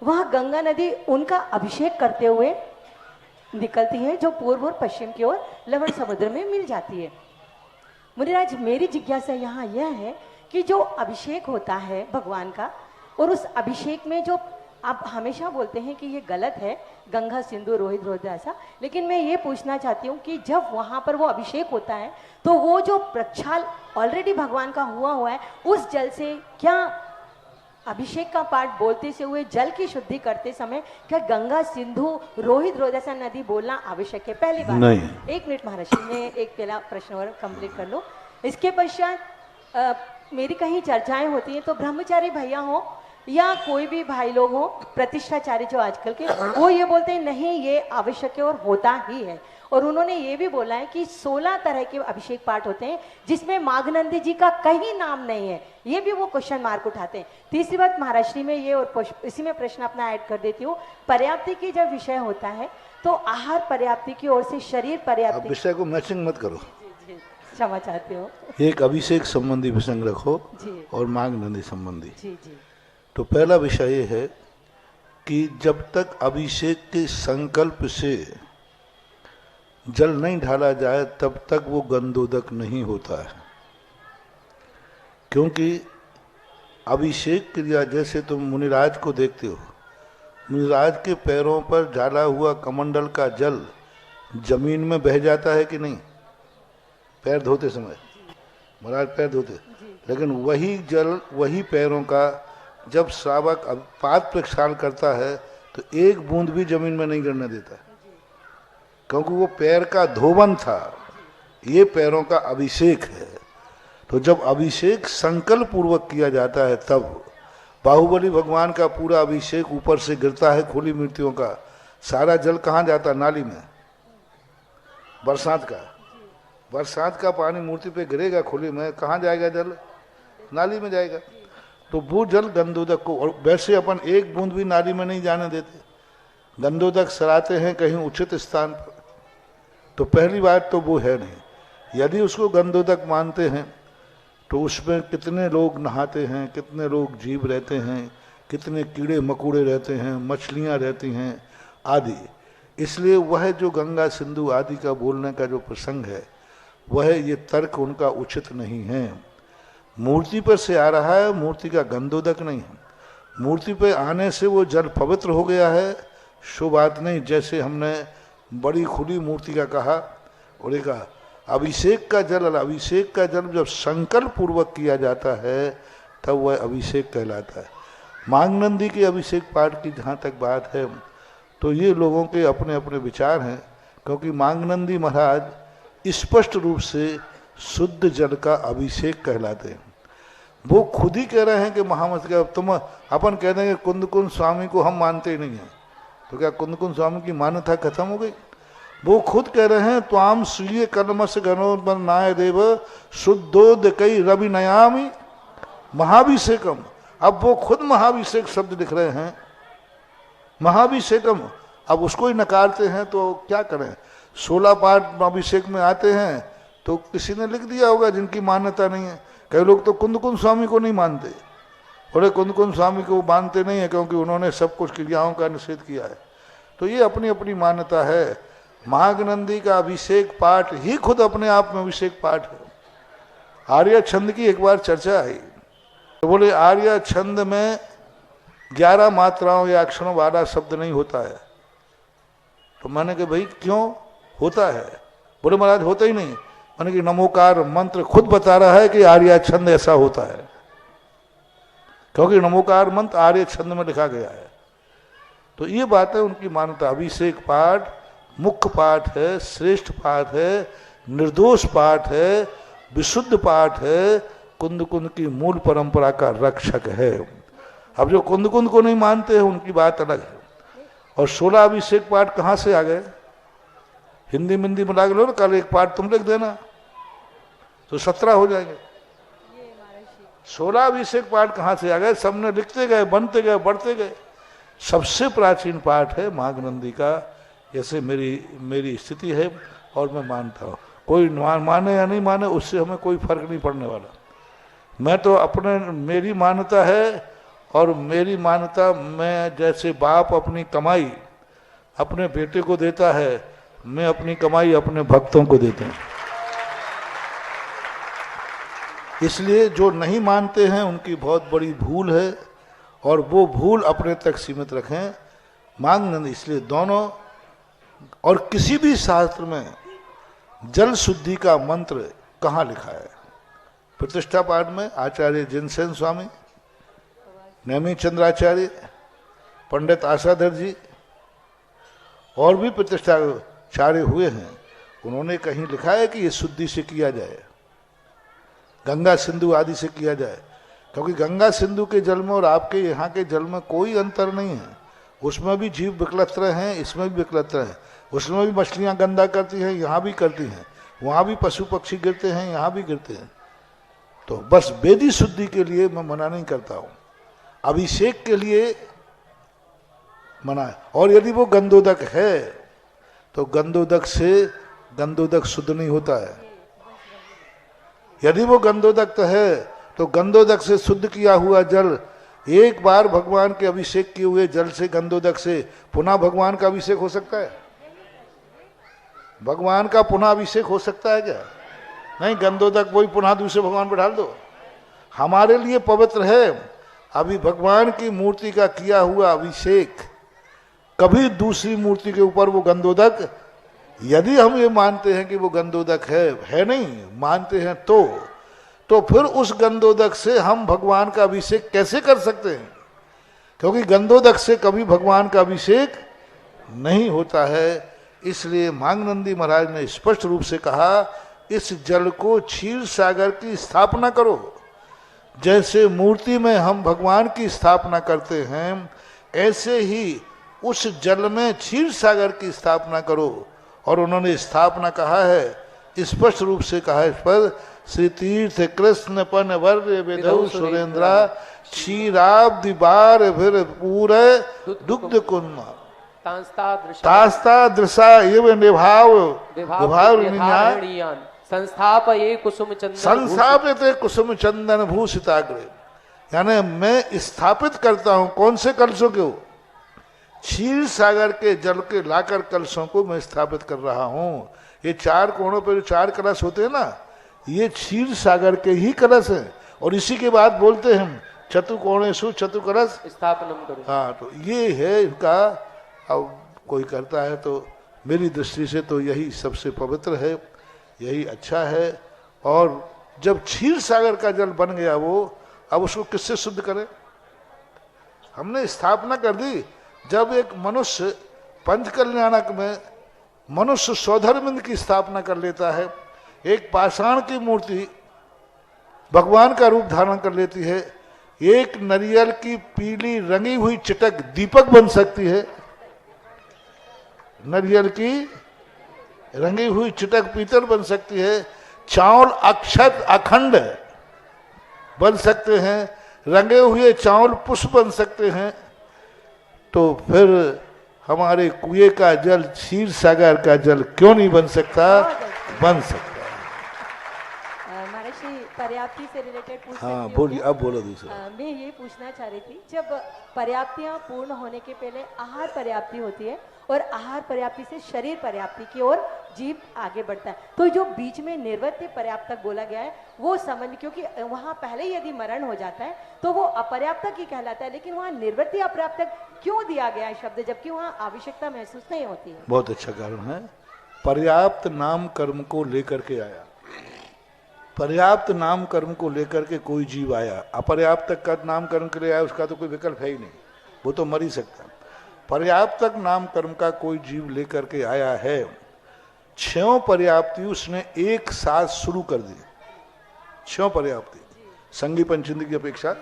वह गंगा नदी उनका अभिषेक करते हुए निकलती है जो पूर्व और पश्चिम की ओर लवण समुद्र में मिल जाती है। मुनिराज, मेरी जिज्ञासा यहाँ यह है कि जो अभिषेक होता है भगवान का और उस अभिषेक में जो आप हमेशा बोलते हैं कि ये गलत है गंगा सिंधु रोहित रोहित ऐसा, लेकिन मैं ये पूछना चाहती हूँ कि जब वहाँ पर वो अभिषेक होता है तो वो जो प्रक्षाल ऑलरेडी भगवान का हुआ है उस जल से क्या अभिषेक का पाठ बोलते से हुए जल की शुद्धि करते समय क्या गंगा सिंधु रोहित रोहित ऐसा नदी बोलना आवश्यक है? पहली बात नहीं। एक मिनट महाराज, मैं एक पहला प्रश्न और कंप्लीट कर लूँ। इसके पश्चात मेरी कहीं चर्चाएं होती हैं तो ब्रह्मचारी भैया हो या कोई भी भाई लोग हो, प्रतिष्ठाचारी जो आजकल के, वो ये बोलते हैं नहीं ये आवश्यक है और होता ही है। और उन्होंने ये भी बोला है कि 16 तरह के अभिषेक पाठ होते हैं जिसमें माघनंदी जी का कहीं नाम नहीं है, ये भी वो क्वेश्चन मार्क उठाते हैं। तीसरी बात महाराष्ट्री में ये, और इसी में प्रश्न अपना ऐड कर देती हूँ, पर्याप्ति की जब विषय होता है तो आहार पर्याप्ति की ओर से शरीर पर्याप्ति, विषय को मैचिंग मत करो, क्षमा चाहती हूँ, एक अभिषेक संबंधी प्रसंग रखो जी और माघनंदी संबंधी। जी जी तो पहला विषय ये है कि जब तक अभिषेक के संकल्प से जल नहीं ढाला जाए तब तक वो गंधोदक नहीं होता है। क्योंकि अभिषेक क्रिया, जैसे तुम मुनिराज को देखते हो, मुनिराज के पैरों पर डाला हुआ कमंडल का जल जमीन में बह जाता है कि नहीं? पैर धोते समय महाराज पैर धोते, लेकिन वही जल, वही पैरों का जब श्रावक पाद प्रक्षालन करता है तो एक बूंद भी जमीन में नहीं गिरने देता, क्योंकि वो पैर का धोवन था, ये पैरों का अभिषेक है। तो जब अभिषेक संकल्प पूर्वक किया जाता है तब बाहुबली भगवान का पूरा अभिषेक ऊपर से गिरता है, खुली मूर्तियों का सारा जल कहाँ जाता है? नाली में। बरसात का पानी मूर्ति पे गिरेगा खुली में, कहाँ जाएगा जल? नाली में जाएगा। तो वो जल गंधोदक को, और वैसे अपन एक बूंद भी नाली में नहीं जाने देते, गंधोदक सराते हैं कहीं उचित स्थान पर। तो पहली बात तो वो है नहीं। यदि उसको गंधोदक मानते हैं तो उसमें कितने लोग नहाते हैं, कितने लोग जीव रहते हैं, कितने कीड़े मकोड़े रहते हैं, मछलियाँ रहती हैं आदि। इसलिए वह जो गंगा सिंधु आदि का बोलने का जो प्रसंग है, वह ये तर्क उनका उचित नहीं है। मूर्ति पर से आ रहा है, मूर्ति का गंधोदक नहीं है। मूर्ति पे आने से वो जल पवित्र हो गया है, शो बात नहीं। जैसे हमने बड़ी खुली मूर्ति का कहा, और एक अभिषेक का जल, अभिषेक का जल जब संकल्प पूर्वक किया जाता है तब वह अभिषेक कहलाता है। माघनंदी के अभिषेक पाठ की जहाँ तक बात है तो ये लोगों के अपने अपने विचार हैं, क्योंकि माघनंदी महाराज स्पष्ट रूप से शुद्ध जल का अभिषेक कहलाते हैं। वो खुद ही कह रहे हैं कि महामत का, तुम अपन कह देंगे कुंद कुंद स्वामी को हम मानते ही नहीं हैं, तो क्या कुंद कुंद स्वामी की मान्यता खत्म हो गई? वो खुद कह रहे हैं त्वाम स्वीय कर्मस गणोत्पन्न नाय देव शुद्धोद कई रवि नयामी महाभिषेकम। अब वो खुद महाभिषेक शब्द लिख रहे हैं, महाभिषेकम। अब उसको ही नकारते हैं तो क्या करें? 16 पाठ अभिषेक में आते हैं तो किसी ने लिख दिया होगा जिनकी मान्यता नहीं है। कई लोग तो कुंद कुंद स्वामी को नहीं मानते, और कुंद कुंद स्वामी को मानते नहीं है क्योंकि उन्होंने सब कुछ क्रियाओं का निषेध किया है। तो ये अपनी अपनी मान्यता है। माघनंदी का अभिषेक पाठ ही खुद अपने आप में अभिषेक पाठ है। आर्य छंद की एक बार चर्चा आई तो बोले आर्य छंद में 11 मात्राओं या अक्षरों वाला शब्द नहीं होता है। तो मैंने कहा भाई क्यों होता है? बोले महाराज होता ही नहीं। मैंने कि नमोकार मंत्र खुद बता रहा है कि आर्य छंद ऐसा होता है, क्योंकि नमोकार मंत्र आर्य छंद में लिखा गया है। तो ये बात है उनकी मान्यता। अभिषेक पाठ मुख्य पाठ है, श्रेष्ठ पाठ है, निर्दोष पाठ है, विशुद्ध पाठ है, कुंद कुंद की मूल परंपरा का रक्षक है। अब जो कुंद कुंद को नहीं मानते हैं उनकी बात अलग है। और 16 अभिषेक पाठ कहाँ से आ गए? हिंदी मिंदी मिला के लो ना, कल एक पाठ तुम लिख देना तो 17 हो जाएंगे। 16 अभिषेक पाठ कहाँ से आ गए? सबने लिखते गए, बनते गए, बढ़ते गए। सबसे प्राचीन पाठ है माघनंदी का। ऐसे मेरी स्थिति है और मैं मानता हूँ। कोई माने या नहीं माने उससे हमें कोई फर्क नहीं पड़ने वाला। मैं तो अपने, मेरी मान्यता है, और मेरी मान्यता मैं जैसे बाप अपनी कमाई अपने बेटे को देता है, मैं अपनी कमाई अपने भक्तों को देता हूँ। इसलिए जो नहीं मानते हैं उनकी बहुत बड़ी भूल है, और वो भूल अपने तक सीमित रखें। माघनंदी इसलिए दोनों, और किसी भी शास्त्र में जल शुद्धि का मंत्र कहाँ लिखा है? प्रतिष्ठा पाठ में आचार्य जिनसेन स्वामी, नेमी चंद्राचार्य, पंडित आशाधर जी और भी प्रतिष्ठाचार्य हुए हैं। उन्होंने कहीं लिखा है कि ये शुद्धि से किया जाए, गंगा सिंधु आदि से किया जाए। क्योंकि गंगा सिंधु के जल में और आपके यहाँ के जल में कोई अंतर नहीं है। उसमें भी जीव विकलत्र हैं, इसमें भी विकलत्र हैं। उसमें भी मछलियाँ गंदा करती हैं, यहाँ भी करती हैं। वहाँ भी पशु पक्षी गिरते हैं, यहाँ भी गिरते हैं। तो बस वेदी शुद्धि के लिए मैं मना नहीं करता हूँ, अभिषेक के लिए मना है। और यदि वो गंधोदक है तो गंधोदक से गंधोदक शुद्ध नहीं होता है। यदि वो गंधोदक है तो गंधोदक से शुद्ध किया हुआ जल, एक बार भगवान के अभिषेक किए हुए जल से गंधोदक से पुनः भगवान का अभिषेक हो सकता है? भगवान का पुनः अभिषेक हो सकता है क्या? नहीं, गंधोदक वही पुनः दूसरे भगवान पर डाल दो। हमारे लिए पवित्र है। अभी भगवान की मूर्ति का किया हुआ अभिषेक कभी दूसरी मूर्ति के ऊपर वो गंधोदक, यदि हम ये मानते हैं कि वो गंधोदक है नहीं मानते हैं, तो फिर उस गंधोदक से हम भगवान का अभिषेक कैसे कर सकते हैं? क्योंकि गंधोदक से कभी भगवान का अभिषेक नहीं होता है। इसलिए मांगनंदी महाराज ने स्पष्ट रूप से कहा, इस जल को क्षीर सागर की स्थापना करो। जैसे मूर्ति में हम भगवान की स्थापना करते हैं, ऐसे ही उस जल में क्षीर सागर की स्थापना करो। और उन्होंने स्थापना कहा है, स्पष्ट रूप से कहा है इस पर, श्री तीर्थ कृष्ण पन वर्य विधौ सुरेंद्रा क्षीराब्दि बार फिर पूरे दुग्ध कुन्म तास्ता दृशा एव निभाव संस्थापये कुसुम चंदन संस्थापित कुसुम चंदन भूषिताग्रे। यानी मैं स्थापित करता हूं कौन से कलशों को? क्षीर सागर के जल के लाकर कलशों को मैं स्थापित कर रहा हूं। ये चार कोणों पर जो चार कलश होते हैं ना, ये क्षीर सागर के ही कलश हैं। और इसी के बाद बोलते हैं चतुकोणेषु चतुकलश स्थापनम करो। हाँ, तो ये है इनका। अब कोई करता है तो मेरी दृष्टि से तो यही सबसे पवित्र है, यही अच्छा है। और जब क्षीर सागर का जल बन गया वो, अब उसको किससे शुद्ध करें? हमने स्थापना कर दी। जब एक मनुष्य पंचकल्याणक में मनुष्य सौधर्मिंद की स्थापना कर लेता है, एक पाषाण की मूर्ति भगवान का रूप धारण कर लेती है, एक नारियल की पीली रंगी हुई चिटक दीपक बन सकती है, नारियल की रंगी हुई चिटक पीतल बन सकती है, चावल अक्षत अखंड बन सकते हैं, रंगे हुए चावल पुष्प बन सकते हैं। तो फिर हमारे कुएं का जल क्षीर सागर का जल क्यों नहीं बन सकता? बन सकता है। महर्षि पर्याप्ति से रिलेटेड पूछना। हाँ बोलिए, अब बोलो दूसरा। मैं ये पूछना चाह रही थी, जब पर्याप्तियां पूर्ण होने के पहले आहार पर्याप्ति होती है और आहार पर्याप्ति से शरीर पर्याप्ति की ओर जीव आगे बढ़ता है, तो जो बीच में निर्वृत्ति पर्याप्तक बोला गया है वो समझ, क्योंकि वहां पहले यदि मरण हो जाता है तो वो अपर्याप्तक ही कहलाता है, लेकिन वहां निर्वृत्ति अपर्याप्तक क्यों दिया गया है शब्द, जबकि वहां आवश्यकता महसूस नहीं होती है? बहुत अच्छा कारण है। पर्याप्त नाम कर्म को लेकर के आया, पर्याप्त नाम कर्म को लेकर के कोई जीव आया। अपर्याप्त का नाम कर्म के लिए आया, उसका तो कोई विकल्प है ही नहीं, वो तो मर ही सकता। पर्याप्तक नाम कर्म का कोई जीव लेकर के आया है। 6 पर्याप्ति उसने एक साथ शुरू कर दी। 6 पर्याप्ति संगी पंचमी की अपेक्षा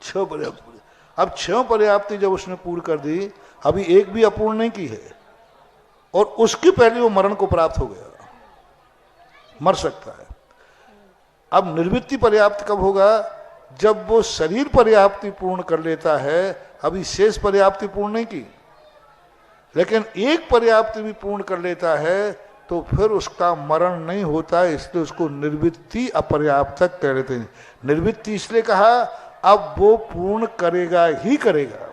6 पर्याप्ति। अब 6 पर्याप्ति जब उसने पूर्ण कर दी, अभी एक भी अपूर्ण नहीं की है, और उसके पहले वो मरण को प्राप्त हो गया, मर सकता है। अब निर्वृत्ति पर्याप्त कब होगा? जब वो शरीर पर्याप्ति पूर्ण कर लेता है। अभी शेष पर्याप्ति पूर्ण नहीं की, लेकिन एक पर्याप्ति भी पूर्ण कर लेता है, तो फिर उसका मरण नहीं होता, इसलिए उसको निर्वृत्ति अपर्याप्तक कह लेते हैं। निर्वृत्ति इसलिए कहा, अब वो पूर्ण करेगा ही करेगा।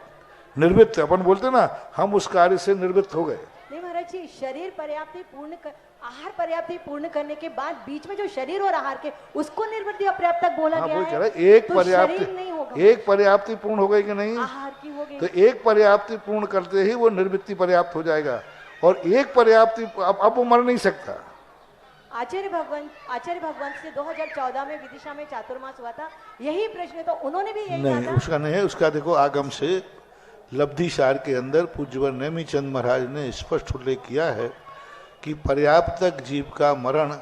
निर्वृत्त अपन बोलते ना, हम उस कार्य से निर्वृत्त हो गए। नहीं महाराज जी, शरीर पर्याप्ति पूर्ण आहार पर्याप्ति पूर्ण करने के बाद बीच में जो शरीर और आहार के, उसको निर्वृत्ति अपर्याप्तक बोला गया है। एक पर्याप्ति, एक पर्याप्ति पूर्ण हो गई कि नहीं? आहार की हो गई। तो एक पर्याप्ति पूर्ण करते ही वो निर्वृत्ति पर्याप्त हो जाएगा, और एक पर्याप्ति अब वो मर नहीं सकता। आचार्य भगवान से 2014 में विदिशा में चातुर्मास हुआ था, यही प्रश्न तो उन्होंने भी यही नहीं, उसका नहीं है। उसका देखो आगम से लब्धिसार के अंदर पूज्यवर नेमीचंद महाराज ने स्पष्ट उल्लेख किया है कि पर्याप्तक जीव का मरण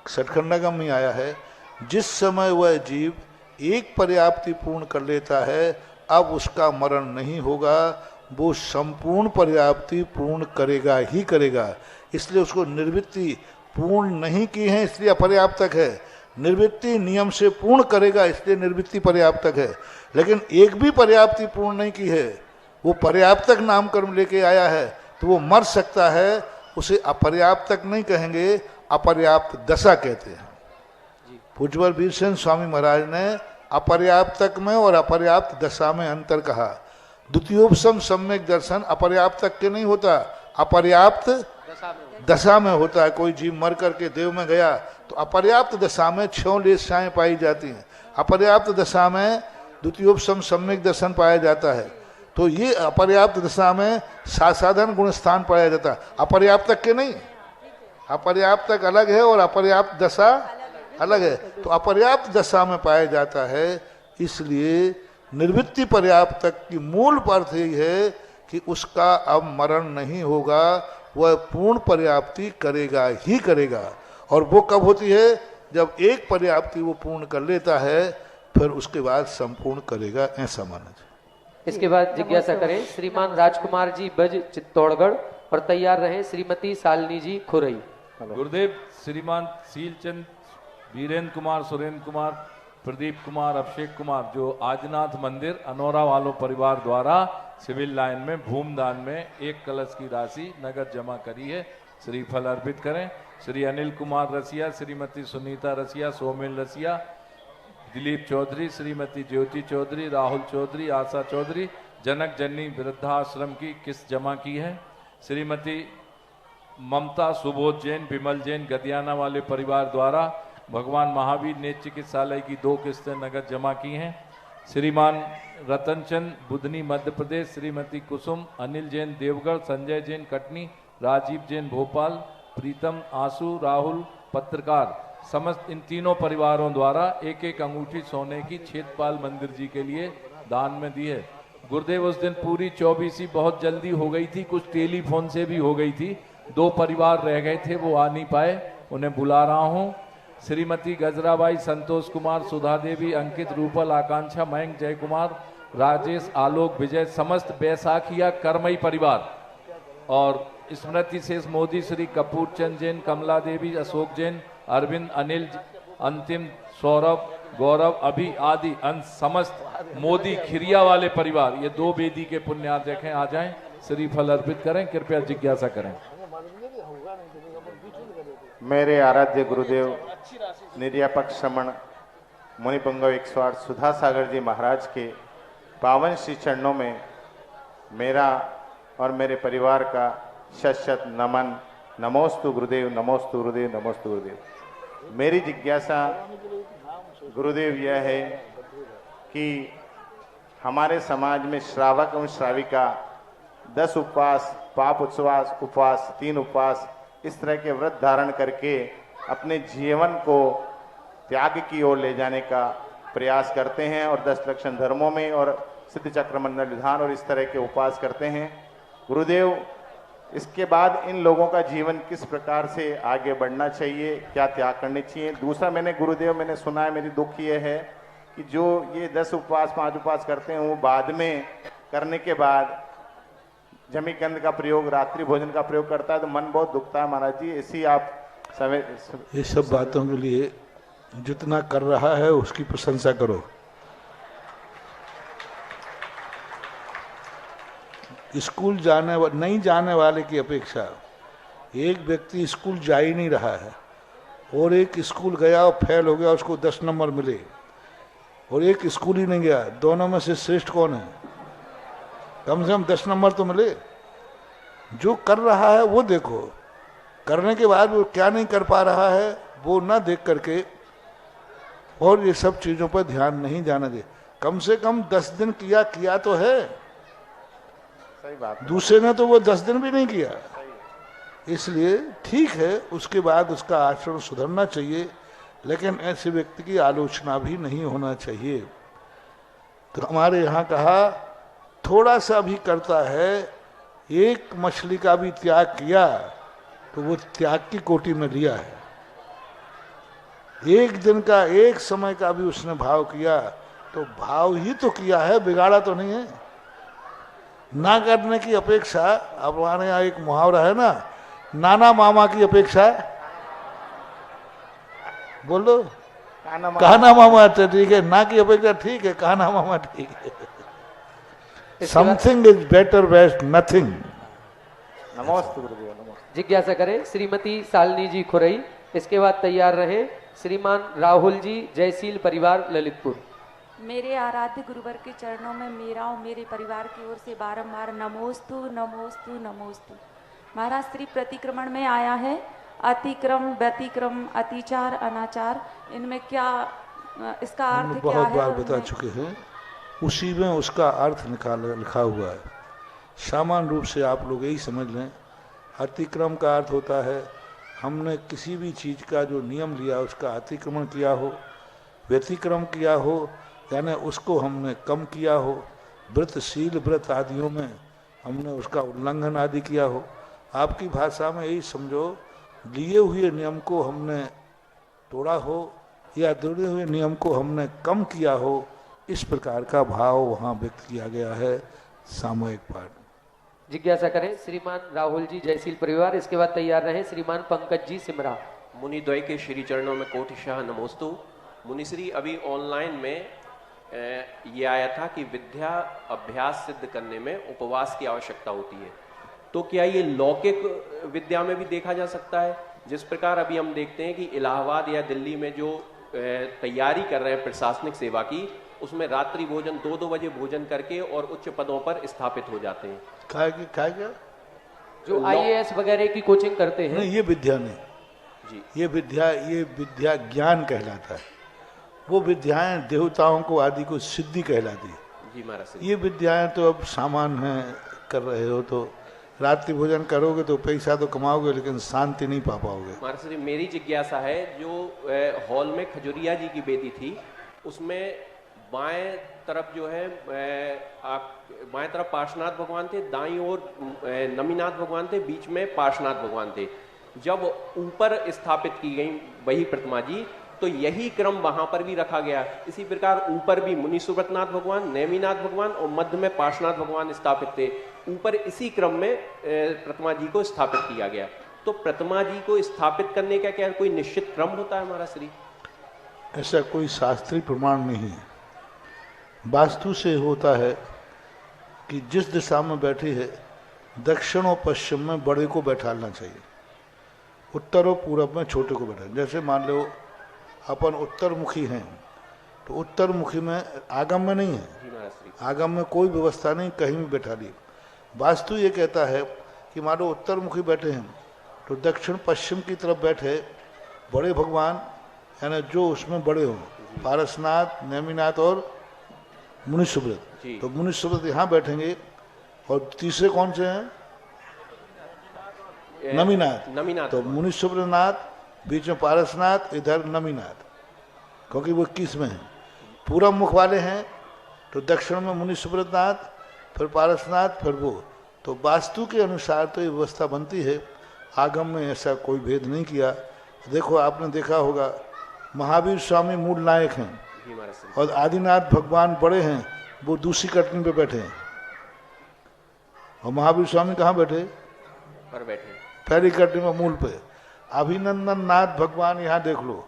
सटखंडागम में आया है। जिस समय वह जीव एक पर्याप्ति पूर्ण कर लेता है अब उसका मरण नहीं होगा, वो संपूर्ण पर्याप्ति पूर्ण करेगा ही करेगा। इसलिए उसको निर्वृत्ति पूर्ण नहीं की है इसलिए अपर्याप्तक है, निर्वृत्ति नियम से पूर्ण करेगा इसलिए निर्वृत्ति पर्याप्तक है। लेकिन एक भी पर्याप्ति पूर्ण नहीं की है, वो पर्याप्तक नाम कर्म लेके आया है तो वो मर सकता है, उसे अपर्याप्तक नहीं कहेंगे, अपर्याप्त दशा कहते हैं। पूज्यवर वीरसेन स्वामी महाराज ने अपर्याप्तक में और अपर्याप्त दशा में अंतर कहा। द्वितीयोपसम सम्यक दर्शन अपर्याप्तक के नहीं होता, अपर्याप्त दशा में होता है। कोई जीव मर करके देव में गया तो अपर्याप्त दशा में 6 लेशाएं पाई जाती हैं, अपर्याप्त दशा में द्वितीयोपसम सम्यक दर्शन पाया जाता है। तो ये अपर्याप्त दशा में साधारण गुण स्थान पाया जाता है, अपर्याप्तक के नहीं। अपर्याप्तक अलग है और अपर्याप्त दशा अलग है। तो अपर्याप्त दशा में पाया जाता है, इसलिए निर्वृत्ति पर्याप्तक की मूल अर्थ यही है कि उसका अब मरण नहीं होगा, वह पूर्ण पर्याप्ति करेगा ही करेगा। और वो कब होती है? जब एक पर्याप्ति वो पूर्ण कर लेता है, फिर उसके बाद संपूर्ण करेगा, ऐसा माना जाए। इसके बाद जिज्ञासा करें श्रीमान राजकुमार जी बज चित्तौड़गढ़ और तैयार रहें श्रीमती शालिनी जी खुरई। गुरुदेव श्रीमान सीलचंद, वीरेंद्र कुमार, सुरेंद्र कुमार, प्रदीप कुमार, अभिषेक कुमार जो आजनाथ मंदिर अनौरा वालों परिवार द्वारा सिविल लाइन में भूमदान में 1 कलश की राशि नगद जमा करी है, श्रीफल अर्पित करें। श्री अनिल कुमार रसिया, श्रीमती सुनीता रसिया, सोमेल रसिया, दिलीप चौधरी, श्रीमती ज्योति चौधरी, राहुल चौधरी, आशा चौधरी जनक जननी वृद्धाश्रम की किस्त जमा की है। श्रीमती ममता सुबोध जैन, विमल जैन गदियाना वाले परिवार द्वारा भगवान महावीर नेत्र चिकित्सालय की 2 किस्तें नगद जमा की हैं। श्रीमान रतनचंद बुधनी मध्य प्रदेश, श्रीमती कुसुम, अनिल जैन देवगढ़, संजय जैन कटनी, राजीव जैन भोपाल, प्रीतम आंसू, राहुल पत्रकार, समस्त इन तीनों परिवारों द्वारा 1-1 अंगूठी सोने की छेदपाल मंदिर जी के लिए दान में दी है। गुरुदेव उस दिन पूरी 24 बहुत जल्दी हो गई थी, कुछ टेलीफोन से भी हो गई थी, 2 परिवार रह गए थे, वो आ नहीं पाए, उन्हें बुला रहा हूँ। श्रीमती गजराबाई, संतोष कुमार, सुधा देवी, अंकित, रूपल, आकांक्षा, मयंक, जय कुमार, राजेश, आलोक, विजय, समस्त बैसाखिया कर्मई परिवार और स्मृति शेष मोदी, श्री कपूर चंद जैन, कमला देवी, अशोक जैन, अरविंद, अनिल, अंतिम, सौरभ, गौरव, अभी आदि समस्त मोदी खिरिया वाले परिवार, ये 2 वेदी के पुण्यार्जक हैं, आ जाएं, श्रीफल अर्पित करें, कृपया जिज्ञासा करें। मेरे आराध्य गुरुदेव निर्यापक श्रमण मुनिपुंगव 108 सुधा सागर जी महाराज के पावन श्री चरणों में मेरा और मेरे परिवार का शत नमन। नमोस्तु गुरुदेव, नमोस्तु गुरुदेव, नमोस्तु गुरुदेव। मेरी जिज्ञासा गुरुदेव यह है कि हमारे समाज में श्रावक एवं श्राविका 10 उपवास, पाप उपवास, 3 उपवास, इस तरह के व्रत धारण करके अपने जीवन को त्याग की ओर ले जाने का प्रयास करते हैं और 10 लक्षण धर्मों में और सिद्ध चक्र मंडल विधान और इस तरह के उपवास करते हैं। गुरुदेव, इसके बाद इन लोगों का जीवन किस प्रकार से आगे बढ़ना चाहिए, क्या त्याग करनी चाहिए? दूसरा, मैंने सुना है, मेरी दुख ये है कि जो ये 10 उपवास 5 उपवास करते हैं वो बाद में करने के बाद जमीकंद का प्रयोग, रात्रि भोजन का प्रयोग करता है तो मन बहुत दुखता है। महाराज जी, इसी आप ये सब बातों के लिए जितना कर रहा है उसकी प्रशंसा करो। स्कूल नहीं जाने वाले की अपेक्षा एक व्यक्ति स्कूल जा ही नहीं रहा है और एक स्कूल गया और फेल हो गया, उसको 10 नंबर मिले, और एक स्कूल ही नहीं गया, दोनों में से श्रेष्ठ कौन है? कम से कम 10 नंबर तो मिले। जो कर रहा है वो देखो, करने के बाद वो क्या नहीं कर पा रहा है वो ना देख करके और ये सब चीज़ों पर ध्यान नहीं जाने दे। कम से कम 10 दिन किया तो है, सही बात। दूसरे ने तो वो 10 दिन भी नहीं किया, इसलिए ठीक है, उसके बाद उसका आचरण सुधरना चाहिए, लेकिन ऐसे व्यक्ति की आलोचना भी नहीं होना चाहिए। तो हमारे यहाँ कहा थोड़ा सा भी करता है, एक मछली का भी त्याग किया तो वो त्याग की कोटि में लिया है। एक दिन का, एक समय का भी उसने भाव किया तो भाव ही तो किया है, बिगाड़ा तो नहीं है। ना करने की अपेक्षा, अब हमारे यहाँ एक मुहावरा है ना, नाना मामा की अपेक्षा, बोलो कहना मामा तो ठीक है, ना की अपेक्षा ठीक है, कहना मामा ठीक है। Something is better best nothing. नमस्ते गुरुदेव, नमस्ते। जिज्ञासा करें श्रीमती शालिनी जी खुरई। इसके बाद तैयार रहे श्रीमान राहुल जी, जयशील परिवार, ललितपुर। मेरे आराध्य गुरुवर के चरणों में मेरा और मेरे परिवार की ओर से बारंबार नमोस्तु नमोस्तु नमोस्तु। महाराज, श्री प्रतिक्रमण में आया है अतिक्रम, व्यतिक्रम, अतिचार, अनाचार, इनमें क्या इसका अर्थ क्या बहुत है? बार बता चुके हैं, उसी में उसका अर्थ लिखा हुआ है। सामान्य रूप से आप लोग यही समझ लें, अतिक्रम का अर्थ होता है हमने किसी भी चीज़ का जो नियम लिया उसका अतिक्रमण किया हो, व्यतिक्रम किया हो यानी उसको हमने कम किया हो, व्रतशील व्रत आदियों में हमने उसका उल्लंघन आदि किया हो। आपकी भाषा में यही समझो, लिए हुए नियम को हमने तोड़ा हो या तोड़े हुए नियम को हमने कम किया हो, इस प्रकार का भाव वहाँ व्यक्त किया गया है सामूहिक पाठ। जिज्ञासा करें श्रीमान राहुल जी, जयशील परिवार। इसके बाद तैयार रहे श्रीमान पंकज जी, सिमरा। मुनिद्वय के श्री चरणों में कोटिशाह नमोस्तु। मुनिश्री, अभी ऑनलाइन में ये आया था कि विद्या अभ्यास सिद्ध करने में उपवास की आवश्यकता होती है, तो क्या ये लौकिक विद्या में भी देखा जा सकता है? जिस प्रकार अभी हम देखते हैं कि इलाहाबाद या दिल्ली में जो तैयारी कर रहे हैं प्रशासनिक सेवा की, उसमें रात्रि भोजन 2-2 बजे भोजन करके और उच्च पदों पर स्थापित हो जाते हैं। क्या जो IAS वगैरह की कोचिंग करते हैं। नहीं, ये विद्या नहीं जी, ये विद्या ज्ञान कहलाता है। वो विद्याएं देवताओं को आदि को सिद्धि कहलाती है जी महाराज। ये विद्याएं तो अब सामान्य है, कर रहे हो तो रात्रि भोजन करोगे तो पैसा तो कमाओगे लेकिन शांति नहीं पा पाओगे। महाराज, मेरी जिज्ञासा है, जो हॉल में खजुरिया जी की बेदी थी उसमें बाएं तरफ जो है बाएं तरफ पार्श्वनाथ भगवान थे, दाईं ओर नमीनाथ भगवान थे, बीच में पार्श्वनाथ भगवान थे। जब ऊपर स्थापित की गई वही प्रतिमा जी, तो यही क्रम वहां पर भी रखा गया। इसी प्रकार ऊपर भी मुनि सुब्रतनाथ भगवान, नेमिनाथ भगवान और मध्य में पार्श्वनाथ भगवान स्थापित थे। ऊपर इसी क्रम में प्रतिमा जी को स्थापित किया गया। तो प्रतिमा जी को स्थापित करने का क्या कोई निश्चित क्रम होता है महाराज श्री? ऐसा कोई शास्त्रीय प्रमाण नहीं है। वास्तु से होता है कि जिस दिशा में बैठी है दक्षिण और पश्चिम में बड़े को बैठाना चाहिए, उत्तर और पूरब में छोटे को बैठा। जैसे मान लो अपन उत्तरमुखी हैं तो उत्तरमुखी में आगम में नहीं है, आगम में कोई व्यवस्था नहीं, कहीं भी बैठा ली। वास्तु ये कहता है कि मान लो उत्तरमुखी बैठे हैं तो दक्षिण पश्चिम की तरफ बैठे बड़े भगवान, यानी जो उसमें बड़े हों, पारसनाथ, नेमिनाथ और मुनि सुब्रत। तो मुनि सुब्रत यहाँ बैठेंगे और तीसरे कौन से हैं? नमीनाथ। तो मुनि सुब्रतनाथ, बीच में पारसनाथ, इधर नमीनाथ, क्योंकि वो 21 में है। पूरब मुख वाले हैं तो दक्षिण में मुनि सुब्रतनाथ, फिर पारसनाथ, फिर वो। तो वास्तु के अनुसार तो ये व्यवस्था बनती है, आगम में ऐसा कोई भेद नहीं किया। देखो आपने देखा होगा महावीर स्वामी मूल नायक हैं और आदिनाथ भगवान बड़े हैं, वो दूसरी कटनी पे बैठे हैं। और महावीर स्वामी कहाँ बैठे? पर बैठे पहली कटनी में मूल पे। अभिनंदन नाथ भगवान यहाँ देख लो,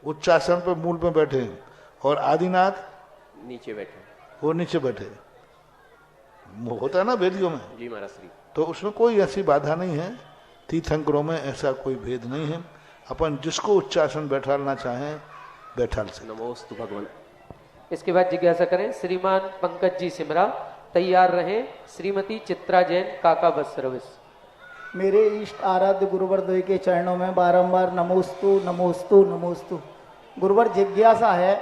उच्चासन पे मूल पे बैठे हैं और आदिनाथ नीचे बैठे, वो नीचे बैठे। होता है ना वेदियों में जी महाराज श्री। तो उसमें कोई ऐसी बाधा नहीं है, तीर्थंकरों में ऐसा कोई भेद नहीं है। अपन जिसको उच्चासन बैठाना चाहें बैठा सकते। नमोस्तु भगवान। इसके बाद जिज्ञासा करें श्रीमान पंकज जी, सिमरा। तैयार रहें श्रीमती चित्रा जैन, काका बस सर्विस। मेरे इष्ट आराध्य गुरुवर द्वय के चरणों में बारंबार नमोस्तु नमोस्तु नमोस्तु। गुरुवर, जिज्ञासा है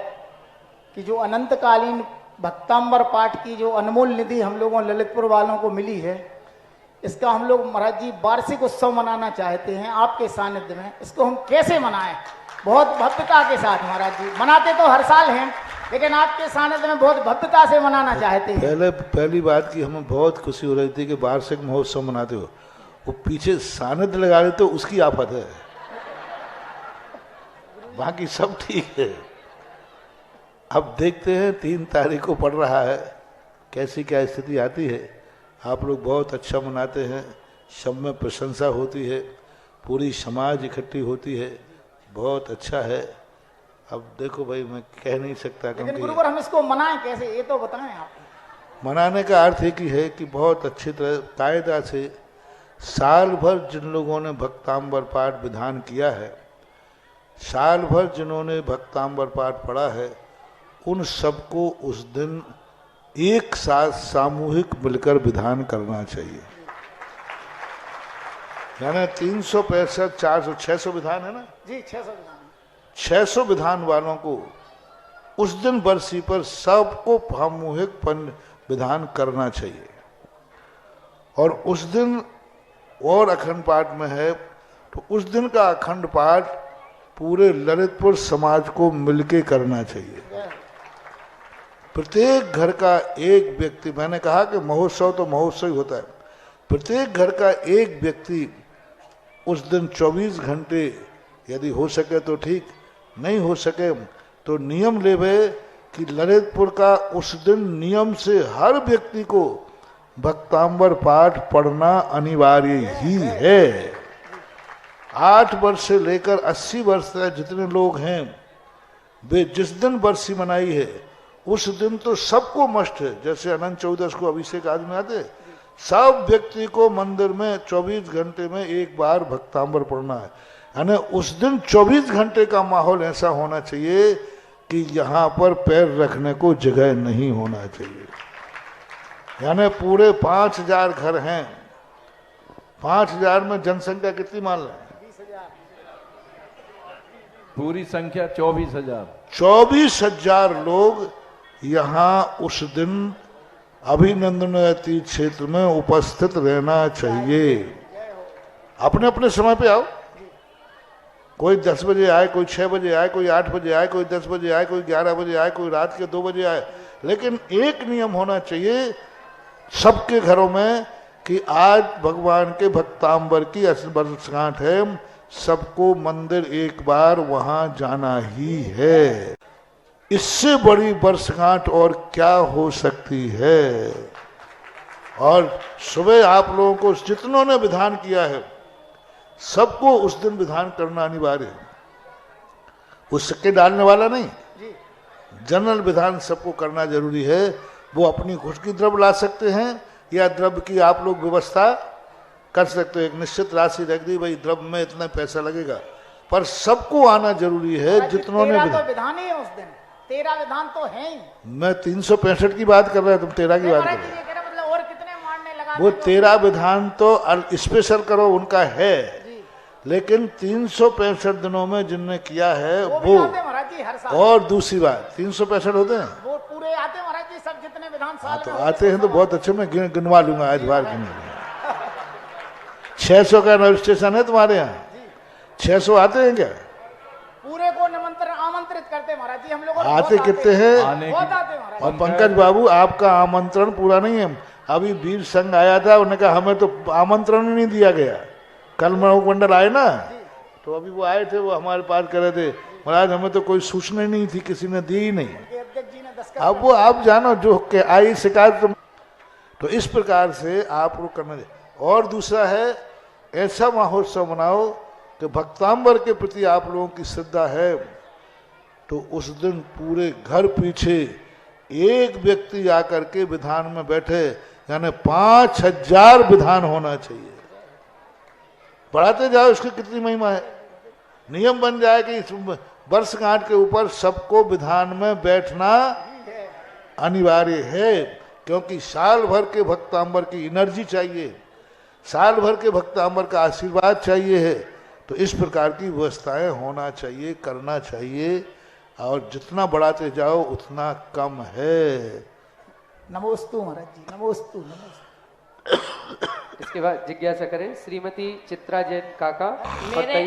कि जो अनंतकालीन भक्तांबर पाठ की जो अनमोल निधि हम लोगों ललितपुर वालों को मिली है, इसका हम लोग महाराज जी वार्षिक उत्सव मनाना चाहते हैं आपके सानिध्य में। इसको हम कैसे मनाएं? बहुत भव्यता के साथ महाराज जी, मनाते तो हर साल हैं लेकिन आपके सानिध्य में बहुत भव्यता से मनाना चाहते हैं। पहली बात की हमें बहुत खुशी हो रही थी कि वार्षिक महोत्सव मनाते हो, वो पीछे सानिध्य लगा रहे तो उसकी आफत है। बाकी सब ठीक है। अब देखते हैं 3 तारीख को पड़ रहा है, कैसी क्या स्थिति आती है। आप लोग बहुत अच्छा मनाते हैं, सब में प्रशंसा होती है, पूरी समाज इकट्ठी होती है, बहुत अच्छा है। अब देखो भाई, मैं कह नहीं सकता, लेकिन क्योंकि गुरुवर हम इसको मनाएं कैसे, ये तो बताएं आप। मनाने का अर्थ एक ही है कि बहुत अच्छी तरह कायदा से साल भर जिन लोगों ने भक्तांबर पाठ विधान किया है, साल भर जिन्होंने भक्तांबर पाठ पढ़ा है, उन सबको उस दिन एक साथ सामूहिक मिलकर विधान करना चाहिए। यानी 365, 400, 600 विधान है ना जी, 600 विधान। 600 विधान वालों को उस दिन बरसी पर सबको सामूहिक विधान करना चाहिए। और उस दिन और अखंड पाठ में है, तो उस दिन का अखंड पाठ पूरे ललितपुर समाज को मिलके करना चाहिए। प्रत्येक घर का एक व्यक्ति, मैंने कहा कि महोत्सव तो महोत्सव ही होता है, प्रत्येक घर का एक व्यक्ति उस दिन 24 घंटे, यदि हो सके तो ठीक, नहीं हो सके तो नियम लेवे कि ललितपुर का उस दिन नियम से हर व्यक्ति को भक्तांबर पाठ पढ़ना अनिवार्य ही है। 8 वर्ष से लेकर 80 वर्ष तक जितने लोग हैं, वे जिस दिन बरसी मनाई है उस दिन तो सबको मस्ट है। जैसे अनंत चौदस को अभिषेक आदि में आते, सब व्यक्ति को मंदिर में 24 घंटे में एक बार भक्तांबर पढ़ना है। यानी उस दिन 24 घंटे का माहौल ऐसा होना चाहिए कि यहाँ पर पैर रखने को जगह नहीं होना चाहिए। यानी पूरे 5000 घर हैं, 5000 में जनसंख्या कितनी मान लें? पूरी संख्या 24,000। 24,000 लोग यहाँ उस दिन अभिनंदन तीर्थ क्षेत्र में उपस्थित रहना चाहिए। अपने अपने समय पे आओ, कोई 10 बजे आए, कोई 6 बजे आए, कोई 8 बजे आए, कोई 10 बजे आए, कोई 11 बजे आए, कोई रात के 2 बजे आए, लेकिन एक नियम होना चाहिए सबके घरों में कि आज भगवान के भक्तांबर की वर्षगांठ है, सबको मंदिर एक बार वहां जाना ही है। इससे बड़ी वर्षगांठ और क्या हो सकती है। और सुबह आप लोगों को जितनों ने विधान किया है सबको उस दिन विधान करना अनिवार्य है। वो सिक्के डालने वाला नहीं, जनरल विधान सबको करना जरूरी है। वो अपनी खुद की द्रव्य ला सकते हैं या द्रव्य की आप लोग व्यवस्था कर सकते हो। एक निश्चित राशि रख दी, भाई द्रव्य में इतना पैसा लगेगा, पर सबको आना जरूरी है। जितनों ने तो विधान ही है उस दिन, 13 विधान तो है ही। मैं 365 की बात कर रहा है, तुम 13 की बात कर रहे हो। मतलब और कितने मारने लगा, वो 13 विधान तो स्पेशल करो उनका है, लेकिन 365 दिनों में जिनने किया है वो हर साल। और दूसरी बात 365 होते हैं, वो पूरे आते हैं महाराज जी, सब जितने विधान साल तो आते हैं तो बहुत अच्छे, मैं गिनवा लूंगा आज बार गिन। 600 का रजिस्ट्रेशन है तुम्हारे यहाँ, 600 आते हैं क्या? पूरे को आमंत्रित करते महाराज जी हम लोग। आते कितने हैं? बहुत आते महाराज। और पंकज बाबू आपका आमंत्रण पूरा नहीं है। अभी वीर संघ आया था, उन्होंने कहा हमें तो आमंत्रण ही नहीं दिया गया। कल मंडल आए ना, तो अभी वो आए थे, वो हमारे पास कर रहे थे, महाराज हमें तो कोई सूचना नहीं थी, किसी ने दी ही नहीं। अब वो आप जानो जो के आई शिकायत, तो इस प्रकार से आप लोग करना चाहिए। और दूसरा है, ऐसा महोत्सव मनाओ कि भक्तांबर के प्रति आप लोगों की श्रद्धा है, तो उस दिन पूरे घर पीछे एक व्यक्ति आकर के विधान में बैठे, यानी 5000 विधान होना चाहिए। बढ़ाते जाओ, इसकी कितनी महिमा है। नियम बन जाए कि इस वर्षगांठ के ऊपर सबको विधान में बैठना अनिवार्य है, क्योंकि साल भर के भक्तांबर की एनर्जी चाहिए, साल भर के भक्तांबर का आशीर्वाद चाहिए है। तो इस प्रकार की व्यवस्थाएं होना चाहिए, करना चाहिए, और जितना बढ़ाते जाओ उतना कम है। नमोस्तु महाराज जी, नमोस्तु नमोस्तु। इसके बाद जिज्ञासा करें श्रीमती चित्रा जैन काका, मेरे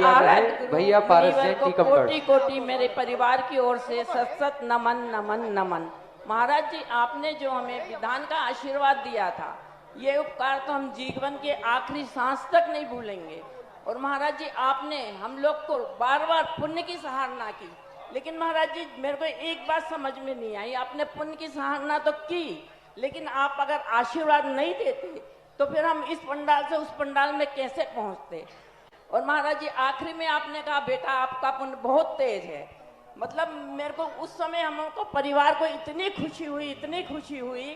भैया पारस जैन टीकमगढ़। कोटि कोटि मेरे परिवार की ओर से सत सत नमन नमन नमन। महाराज जी, आपने जो हमें विधान का आशीर्वाद दिया था, ये उपकार तो हम जीवन के आखिरी सांस तक नहीं भूलेंगे। और महाराज जी आपने हम लोग को बार बार पुण्य की सराहना की, लेकिन महाराज जी मेरे को एक बात समझ में नहीं आई, आपने पुण्य की सराहना तो की, लेकिन आप अगर आशीर्वाद नहीं देते तो फिर हम इस पंडाल से उस पंडाल में कैसे पहुंचते। और महाराज जी आखिरी में आपने कहा बेटा आपका पुण्य बहुत तेज है, मतलब मेरे को उस समय हमको परिवार को इतनी खुशी हुई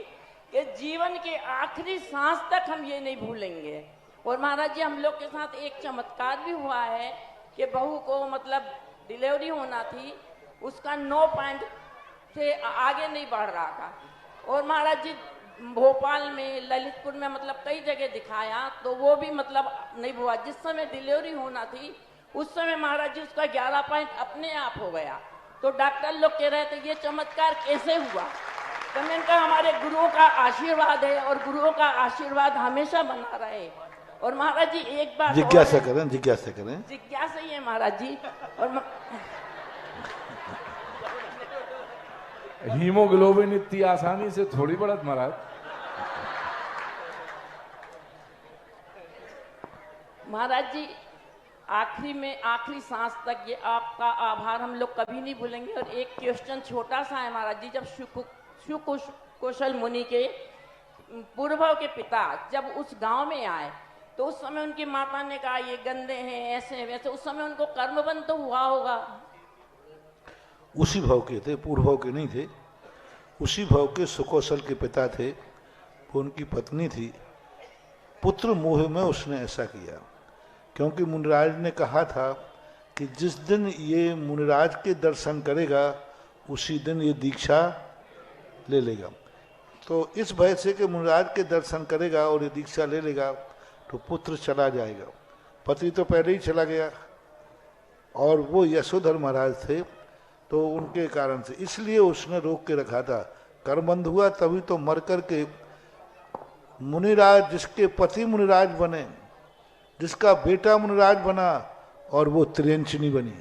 कि जीवन के आखिरी सांस तक हम ये नहीं भूलेंगे। और महाराज जी हम लोग के साथ एक चमत्कार भी हुआ है कि बहू को मतलब डिलीवरी होना थी, उसका 9 पॉइंट से आगे नहीं बढ़ रहा था। और महाराज जी भोपाल में, ललितपुर में, मतलब कई जगह दिखाया तो वो भी मतलब नहीं हुआ। जिस समय डिलीवरी होना थी उस समय महाराज जी उसका 11 पॉइंट अपने आप हो गया। तो डॉक्टर लोग कह रहे थे ये चमत्कार कैसे हुआ, तो मैंने कहा हमारे गुरुओं का आशीर्वाद है और गुरुओं का आशीर्वाद हमेशा बना रहे। और महाराज जी एक बात जिज्ञासा करें जिज्ञासा ही है महाराज जी। और हीमोग्लोबिन इतनी आसानी से थोड़ी बढ़त महाराज। महाराज जी आखिरी में आखिरी सांस तक ये आपका आभार हम लोग कभी नहीं भूलेंगे। और एक क्वेश्चन छोटा सा है महाराज जी, जब शिव कौशल मुनि के पूर्वव के पिता जब उस गांव में आए तो उस समय उनकी माता ने कहा ये गंदे हैं ऐसे वैसे, उस समय उनको कर्मबंध तो हुआ होगा। उसी भाव के थे, पूर्व भाव के नहीं थे, उसी भाव के सुकौशल के पिता थे, वो उनकी पत्नी थी। पुत्र मोह में उसने ऐसा किया क्योंकि मुनिराज ने कहा था कि जिस दिन ये मुनिराज के दर्शन करेगा उसी दिन ये दीक्षा ले लेगा। तो इस भय से कि मुनिराज के दर्शन करेगा और ये दीक्षा ले लेगा तो पुत्र चला जाएगा। पति तो पहले ही चला गया और वो यशोधर महाराज थे, तो उनके कारण से इसलिए उसने रोक के रखा था। कर्मबंध हुआ तभी तो मर करके मुनिराज, जिसके पति मुनिराज बने, जिसका बेटा मुनिराज बना और वो त्रियंचिनी बनी,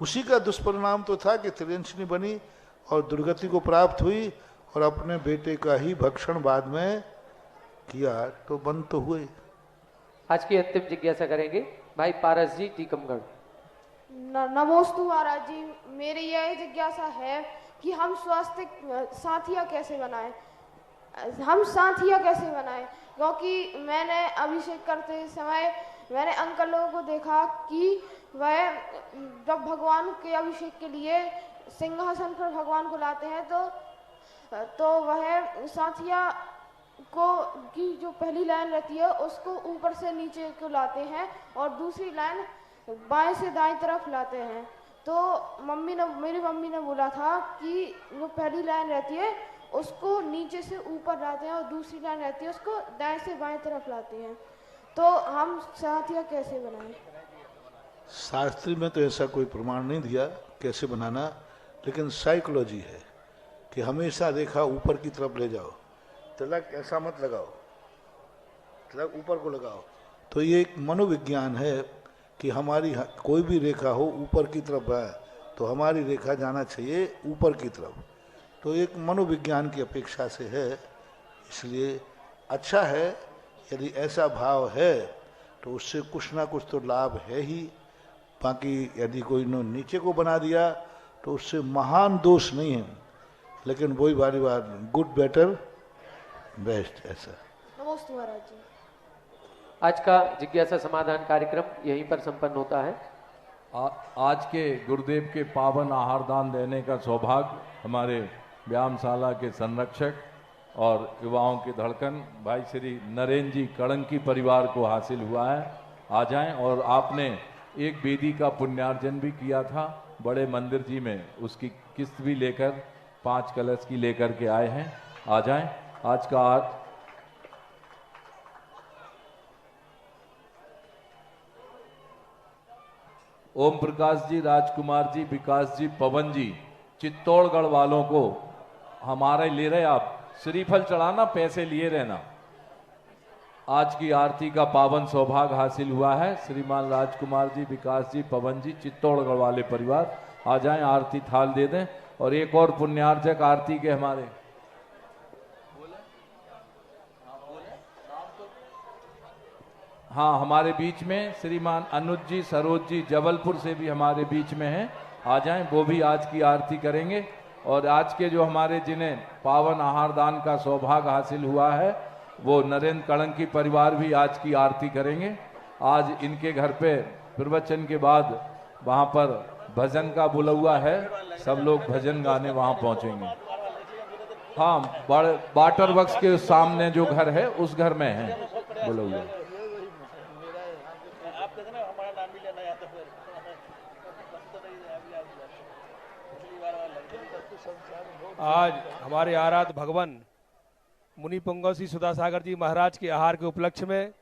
उसी का दुष्परिणाम तो था कि त्रियंचिनी बनी और दुर्गति को प्राप्त हुई और अपने बेटे का ही भक्षण बाद में किया, तो बंद तो हुए। आज की अंतिम जिज्ञासा करेंगे भाई पारस जी टीकमगढ़। नमोस्तु महाराज जी, मेरी यह जिज्ञासा है कि हम स्वास्थ्य साथिया कैसे बनाएं, क्योंकि मैंने अभिषेक करते समय मैंने अंकल लोगों को देखा कि वह जब भगवान के अभिषेक के लिए सिंहासन पर भगवान को लाते हैं तो वह साथिया को की जो पहली लाइन रहती है उसको ऊपर से नीचे को लाते हैं और दूसरी लाइन बाएं से दाएं तरफ लाते हैं। तो मेरी मम्मी ने बोला था कि जो पहली लाइन रहती है उसको नीचे से ऊपर लाते हैं और दूसरी लाइन रहती है उसको दाएं से बाएं तरफ लाते हैं। तो हम साथिया कैसे बनाएं? शास्त्री में तो ऐसा कोई प्रमाण नहीं दिया कैसे बनाना, लेकिन साइकोलॉजी है कि हमेशा रेखा ऊपर की तरफ ले जाओ, तिलक ऐसा मत लगाओ, तिलक ऊपर को लगाओ। तो ये एक मनोविज्ञान है कि हमारी कोई भी रेखा हो ऊपर की तरफ है तो हमारी रेखा जाना चाहिए ऊपर की तरफ। तो एक मनोविज्ञान की अपेक्षा से है, इसलिए अच्छा है यदि ऐसा भाव है तो उससे कुछ ना कुछ तो लाभ है ही। बाकी यदि कोई ने नीचे को बना दिया तो उससे महान दोष नहीं है, लेकिन वही बारी बार गुड बेटर बेस्ट ऐसा। नमस्ते महाराज जी। आज का जिज्ञासा समाधान कार्यक्रम यहीं पर संपन्न होता है। आज के गुरुदेव के पावन आहार दान देने का सौभाग्य हमारे व्यायामशाला के संरक्षक और युवाओं की धड़कन भाई श्री नरेंद्र जी कड़ंकी परिवार को हासिल हुआ है। आ जाएं, और आपने एक वेदी का पुण्यार्जन भी किया था बड़े मंदिर जी में, उसकी किस्त भी लेकर 5 कलश की लेकर के आए हैं। आ जाएं। आज का ओम प्रकाश जी, राजकुमार जी, विकास जी, पवन जी, चित्तौड़गढ़ वालों को हमारे ले रहे, आप श्रीफल चढ़ाना, पैसे लिए रहना। आज की आरती का पावन सौभाग्य हासिल हुआ है। श्रीमान राजकुमार जी, विकास जी, पवन जी, चित्तौड़गढ़ वाले परिवार आ जाएं, आरती थाल दे दें। और एक और पुण्यार्चक आरती के हमारे हाँ, हमारे बीच में श्रीमान अनुज जी, सरोज जी जबलपुर से भी हमारे बीच में हैं, आ जाएं, वो भी आज की आरती करेंगे। और आज के जो हमारे जिन्हें पावन आहार दान का सौभाग्य हासिल हुआ है, वो नरेंद्र कड़ंकी परिवार भी आज की आरती करेंगे। आज इनके घर पे प्रवचन के बाद वहाँ पर भजन का बुलौआ है, सब लोग भजन गाने वहाँ पहुँचेंगे। हाँ, वाटर वर्क्स के सामने जो घर है उस घर में है बुलौआ। आज हमारे आराध्य भगवान मुनि पुंगव सुधा सागर जी महाराज के आहार के उपलक्ष्य में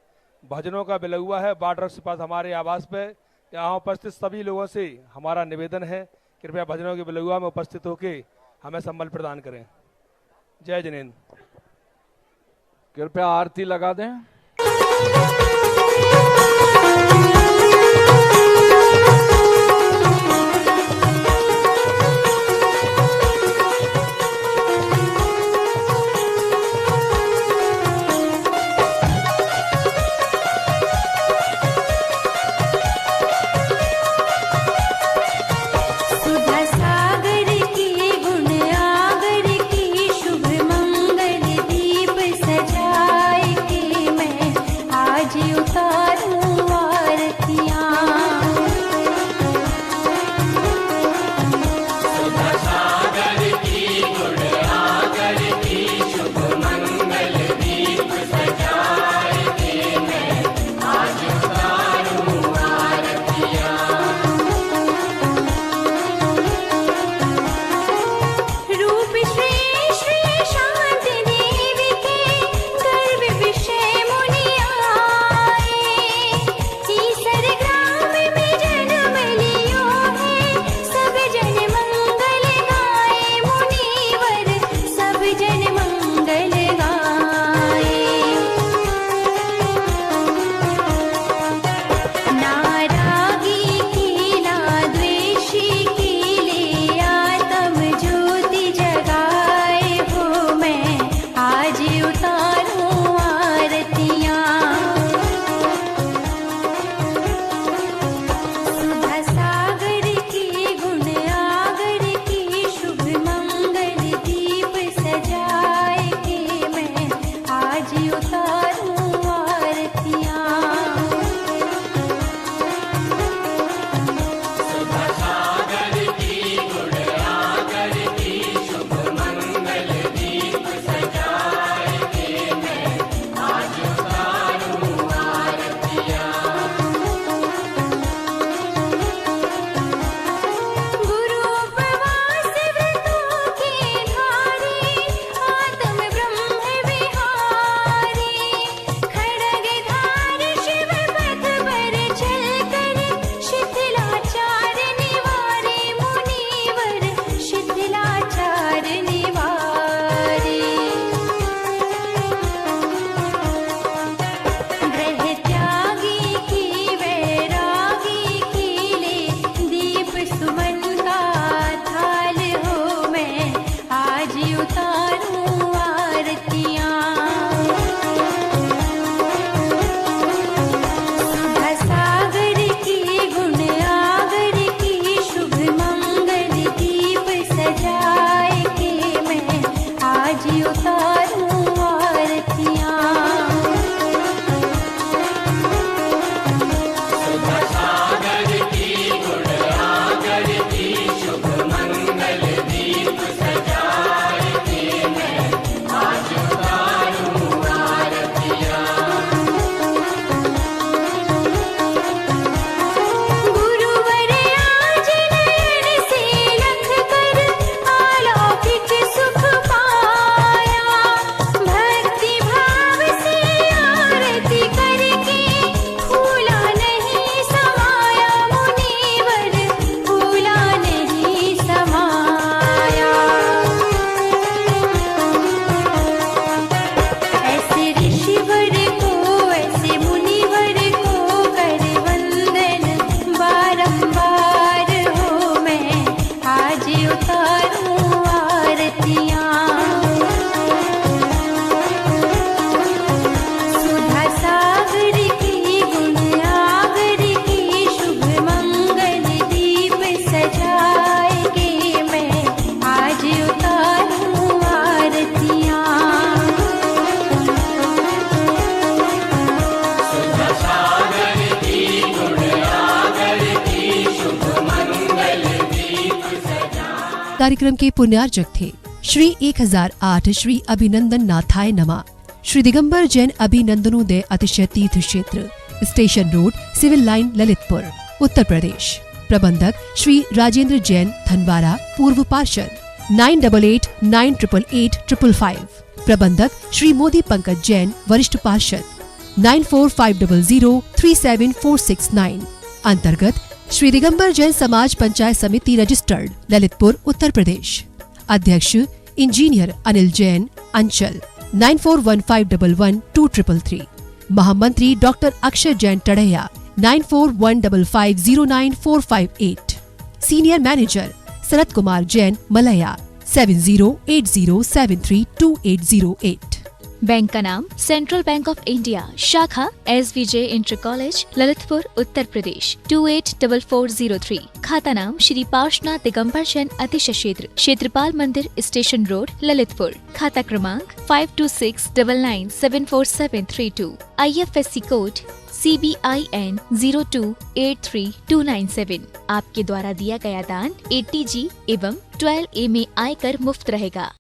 भजनों का बिलौआ है वाटर वर्क्स के पास हमारे आवास पे। यहाँ उपस्थित सभी लोगों से हमारा निवेदन है, कृपया भजनों के बिलौआ में उपस्थित होकर हमें संबल प्रदान करें। जय जिनेन्द्र। कृपया आरती लगा दें। आज आएगी मैं आज उतारूं आरतियां। कार्यक्रम के पुण्यार्चक थे श्री 1008 श्री अभिनंदन नाथाय नमा, श्री दिगंबर जैन अभिनंदनोदय अतिशय तीर्थ क्षेत्र, station road, civil line, Lalitpur, Uttar Pradesh. प्रबंधक श्री राजेंद्र जैन धनवारा, पूर्व पार्षद, 9889888555। प्रबंधक श्री मोदी पंकज जैन, वरिष्ठ पार्षद, 9450037469। अंतर्गत श्री दिगंबर जैन समाज पंचायत समिति रजिस्टर्ड, ललितपुर, उत्तर प्रदेश। अध्यक्ष इंजीनियर अनिल जैन, अंचल, 9415112333। महामंत्री doctor Akshay Jain Tadaiya, 9415509458। Senior manager Sharad Kumar Jain, Malaya, 7080732808। Bank का नाम सेंट्रल बैंक ऑफ इंडिया, शाखा SVJ inter college, Lalitpur, Uttar Pradesh, 284403। खाता नाम श्री पार्श्वनाथ दिगंबर जैन अतिशय क्षेत्र, क्षेत्रपाल मंदिर, स्टेशन रोड, ललितपुर। खाता क्रमांक 5269974732। IFSC code CBIN 0283297। आपके द्वारा दिया गया दान 80G एवं 12A में आयकर मुफ्त रहेगा।